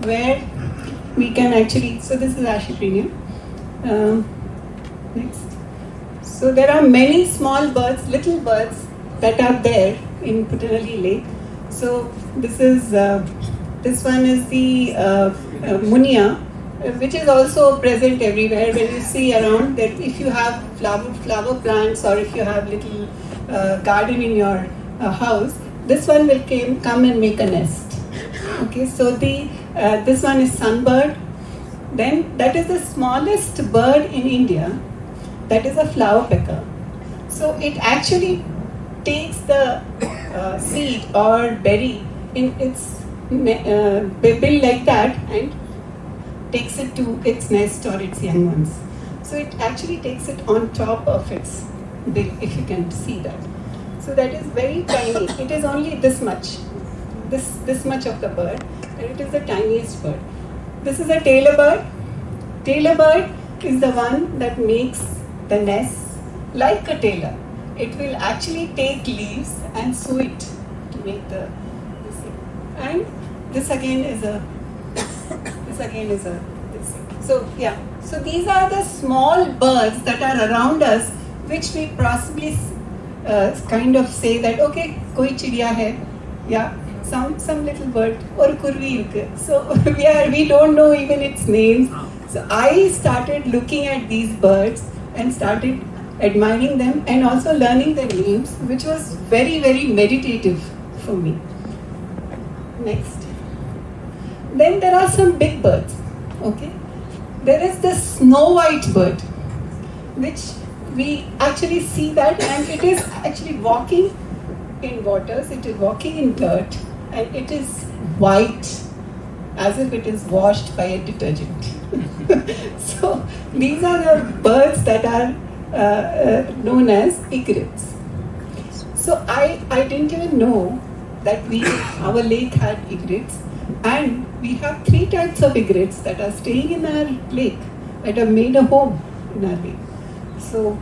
where we can actually, so this is Ashi Prerna. Next. So there are many small birds, little birds that are there in Puttenhalli Lake. So this one is the Munia, which is also present everywhere. When you see around that, if you have flower plants, or if you have little garden in your house, this one will come and make a nest. Okay, so this one is sunbird. Then that is the smallest bird in India. That is a flower pecker. So it actually takes the seed or berry in its bill like that and takes it to its nest or its young ones. So it actually takes it on top of its bill, if you can see that. So that is very tiny. It is only this much, this much of the bird, and it is the tiniest bird. This is a tailor bird. Tailor bird is the one that makes the nest like a tailor. It will actually take leaves and sew it to make this thing. And this again is a this thing. So yeah. So these are the small birds that are around us, which we possibly kind of say that okay, koi chidiya hai, yeah, some little bird or kurvi irukku. So we don't know even its names. So I started looking at these birds and started admiring them and also learning their names, which was very, very meditative for me. Next. Then there are some big birds. Okay. There is the snow white bird, which we actually see that, and it is actually walking in waters, it is walking in dirt, and it is white as if it is washed by a detergent. So these are the birds that are known as egrets. So I didn't even know that our lake had egrets, and we have 3 types of egrets that are staying in our lake, that have made a home in our lake. So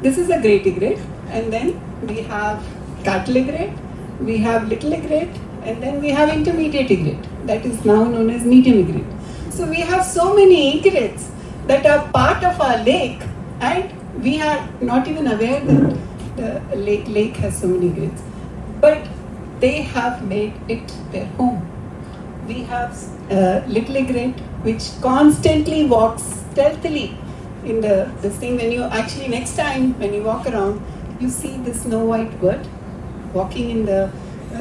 this is a great egret, and then we have cattle egret, we have little egret, and then we have intermediate egret, that is now known as medium egret. So we have so many egrets that are part of our lake, and we are not even aware that the lake has so many egrets. But they have made it their home. We have little egret which constantly walks stealthily in this thing. When you actually next time when you walk around, you see the snow white bird walking in the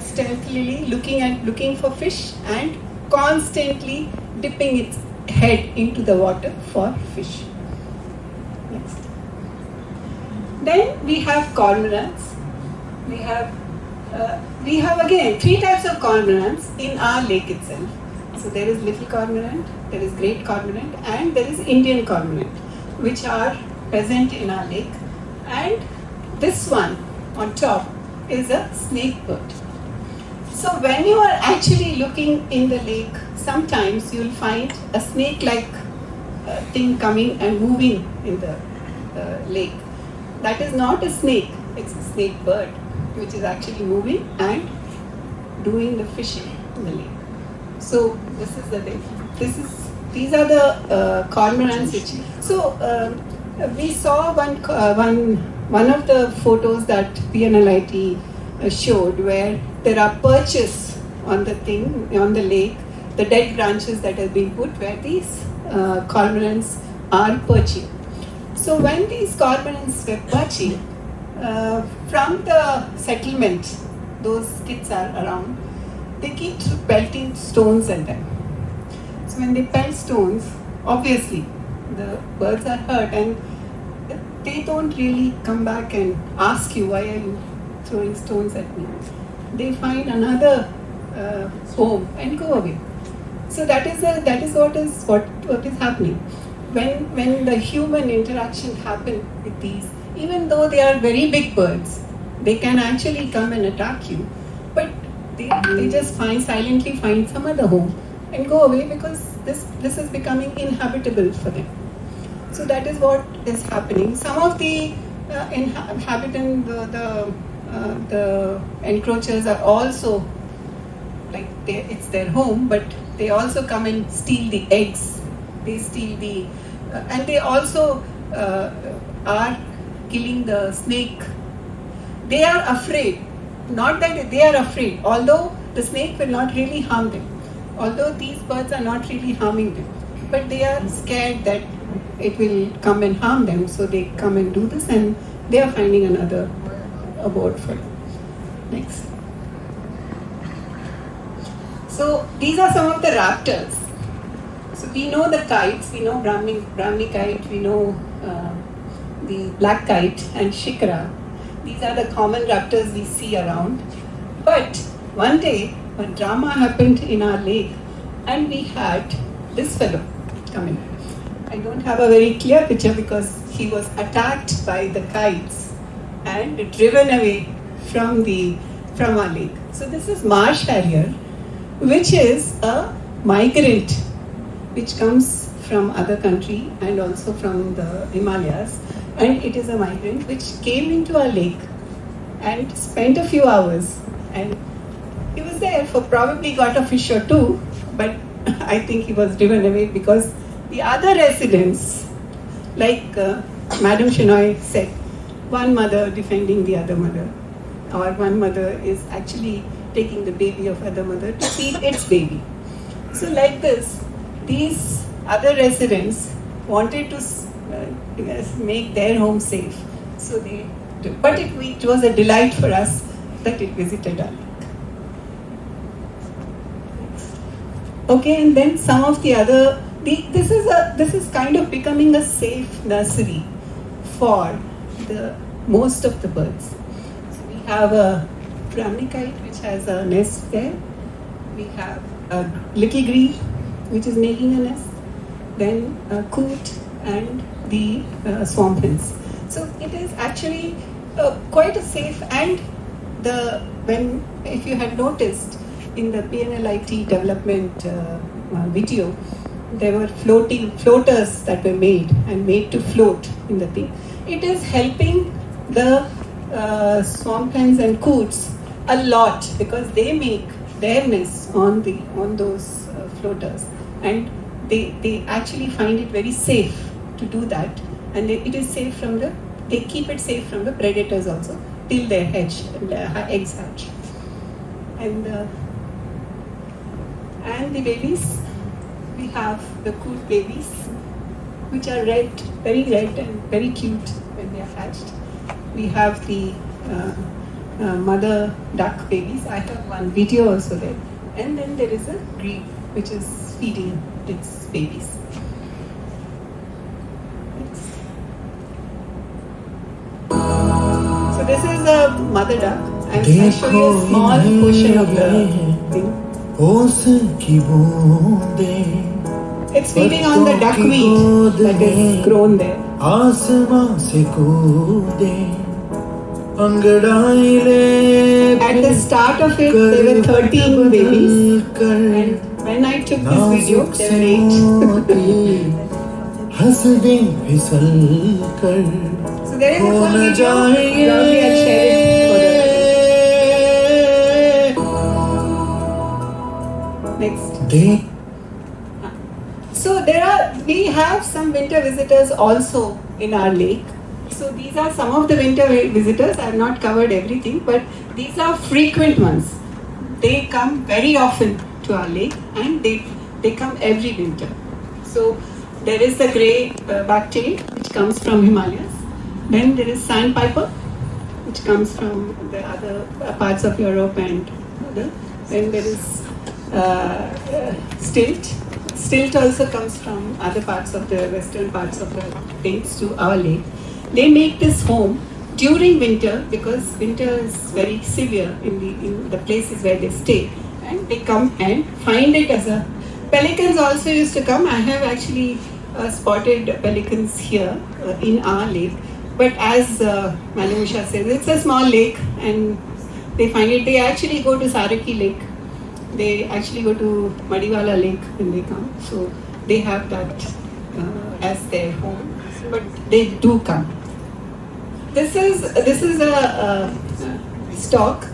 stealthily looking for fish and constantly dipping its head into the water for fish. Next. Then we have cormorants. We have again 3 types of cormorants in our lake itself. So there is little cormorant, there is great cormorant, and there is Indian cormorant, which are present in our lake. And this one on top is a snake bird. So when you are actually looking in the lake, sometimes you will find a snake-like thing coming and moving in the lake. That is not a snake, it's a snake bird, which is actually moving and doing the fishing in the lake. So this is the lake. These are the cormorants. We saw one of the photos that PNLIT showed, where there are perches on the lake, the dead branches that have been put where these cormorants are perching. So when these cormorants were perching, from the settlement, those kids are around, they keep pelting stones at them. So when they pelt stones, obviously the birds are hurt, and they don't really come back and ask you, why are you throwing stones at me? They find another home and go away. So that is what is happening. When the human interaction happens with these, even though they are very big birds, they can actually come and attack you, but they just silently find some other home and go away, because this is becoming inhabitable for them. So that is what is happening. Some of the inhabitants, the encroachers are also like it's their home, but they also come and steal the eggs. They steal and they also are killing the snake. They are afraid. Not that they are afraid, although the snake will not really harm them. Although these birds are not really harming them, but they are scared that it will come and harm them, so they come and do this, and they are finding another abode for them. Next. So these are some of the raptors. So we know the kites, we know Brahmi kite, we know the black kite and shikara. These are the common raptors we see around. But one day, a drama happened in our lake and we had this fellow coming. I don't have a very clear picture because he was attacked by the kites and driven away from our lake. So this is marsh harrier, which is a migrant which comes from other country and also from the Himalayas, and it is a migrant which came into our lake and spent a few hours, and he was there for probably got a fish or two, but I think he was driven away because the other residents, like Madam Shinoy said, one mother defending the other mother, or one mother is actually taking the baby of other mother to feed its baby. So like this, these other residents wanted to make their home safe. So they do. But it was a delight for us that it visited our lake. Okay, and then some of the other, this is kind of becoming a safe nursery for the most of the birds. So we have a Brahmini kite which has a nest there. We have a little grebe which is making a nest. Then a coot and the swamp hens. So it is actually quite a safe, and if you had noticed in the PNLIT development video, there were floaters that were made to float in the thing. It is helping the swamp hens and coots a lot because they make their nests on those floaters, and they actually find it very safe to do that, and it is safe they keep it safe from the predators also till their eggs hatch. And the babies, we have the coot babies, which are red, very red and very cute when they are hatched. We have the mother duck babies. I have one video also there. And then there is a grebe which is feeding its babies. So this is the mother duck. I'll show you a small portion of the thing. It's feeding on the duckweed that is grown there. At the start of it, there were 13 babies, and when I took this video, there were 8. So there is a full video, probably I'll share it for the next. So we have some winter visitors also in our lake. So these are some of the winter visitors. I have not covered everything, but these are frequent ones. They come very often to our lake, and they come every winter. So there is the grey backtail, which comes from Himalayas. Then there is sandpiper, which comes from the other parts of Europe and other. Then there is stilt. Stilt also comes from other parts of the western parts of the states to our lake. They make this home during winter because winter is very severe in the places where they stay, and they come and find it as a. Pelicans also used to come. I have actually spotted pelicans here in our lake, but as Madam Usha says, it's a small lake and they find it. They actually go to Saraki Lake. They actually go to Madiwala Lake when they come. So they have that as their home, but they do come. This is a stock,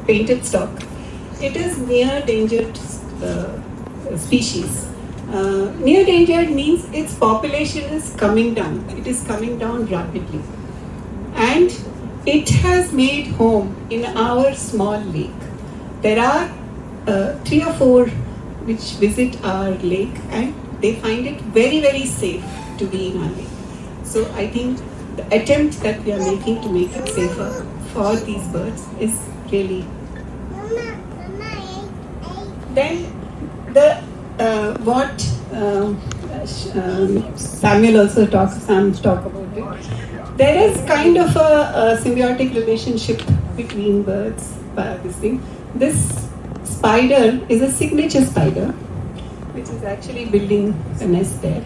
painted stock. It is near endangered species. Near endangered means its population is coming down. It is coming down rapidly, and it has made home in our small lake. There are 3 or 4 which visit our lake, and they find it very, very safe to be in our lake. So I think the attempt that we are making to make it safer for these birds is really. Then what Samuel also Sam talk about it. There is kind of a symbiotic relationship between birds. This thing. This spider is a signature spider, which is actually building a nest there,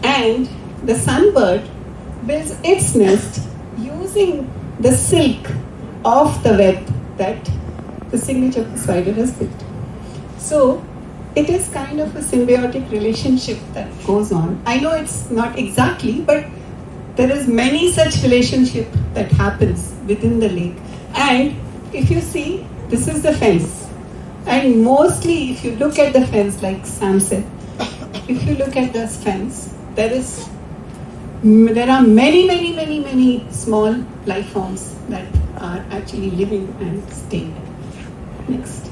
and the sunbird builds its nest using the silk of the web that the signature spider has built. So it is kind of a symbiotic relationship that goes on. I know it's not exactly, but there is many such relationship that happens within the lake. And if you see, this is the fence. And mostly if you look at the fence, like Sam said, if you look at this fence, there are many small life forms that are actually living and staying. Next.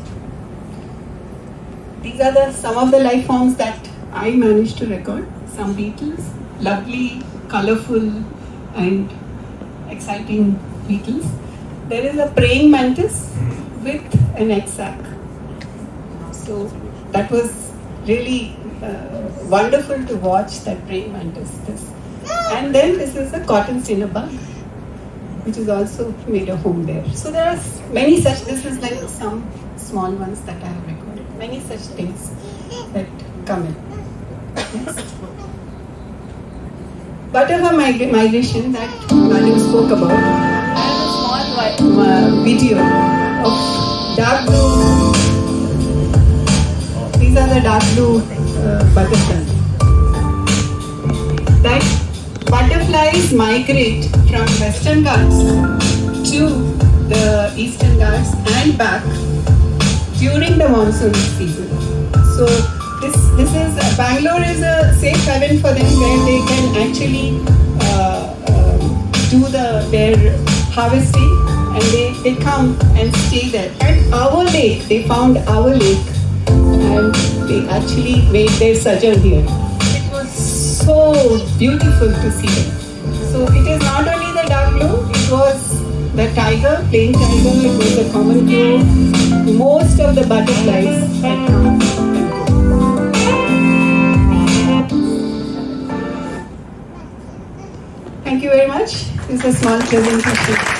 These are some of the life forms that I managed to record. Some beetles, lovely, colorful and exciting beetles. There is a praying mantis with an egg sac. So that was really wonderful to watch that praying mantis. And then this is a cotton sinner bug, which is also made a home there. So there are many such, this is like some small ones that I have recorded. Many such things that come in. Next. Butterfly migration that Madam spoke about. I have a small video of dark blue. These are the dark blue butterflies. That butterflies migrate from Western Ghats to the Eastern Ghats and back during the monsoon season. So this is Bangalore is a safe haven for them where they can actually do their harvesting, and they come and stay there. At our lake, they found our lake and they actually made their sojourn here. It was so beautiful to see them. So it is not only the dark blue, it was the tiger, plain tiger, it was a common crow. Most of the butterflies had come. Thank you very much. This is a small presentation.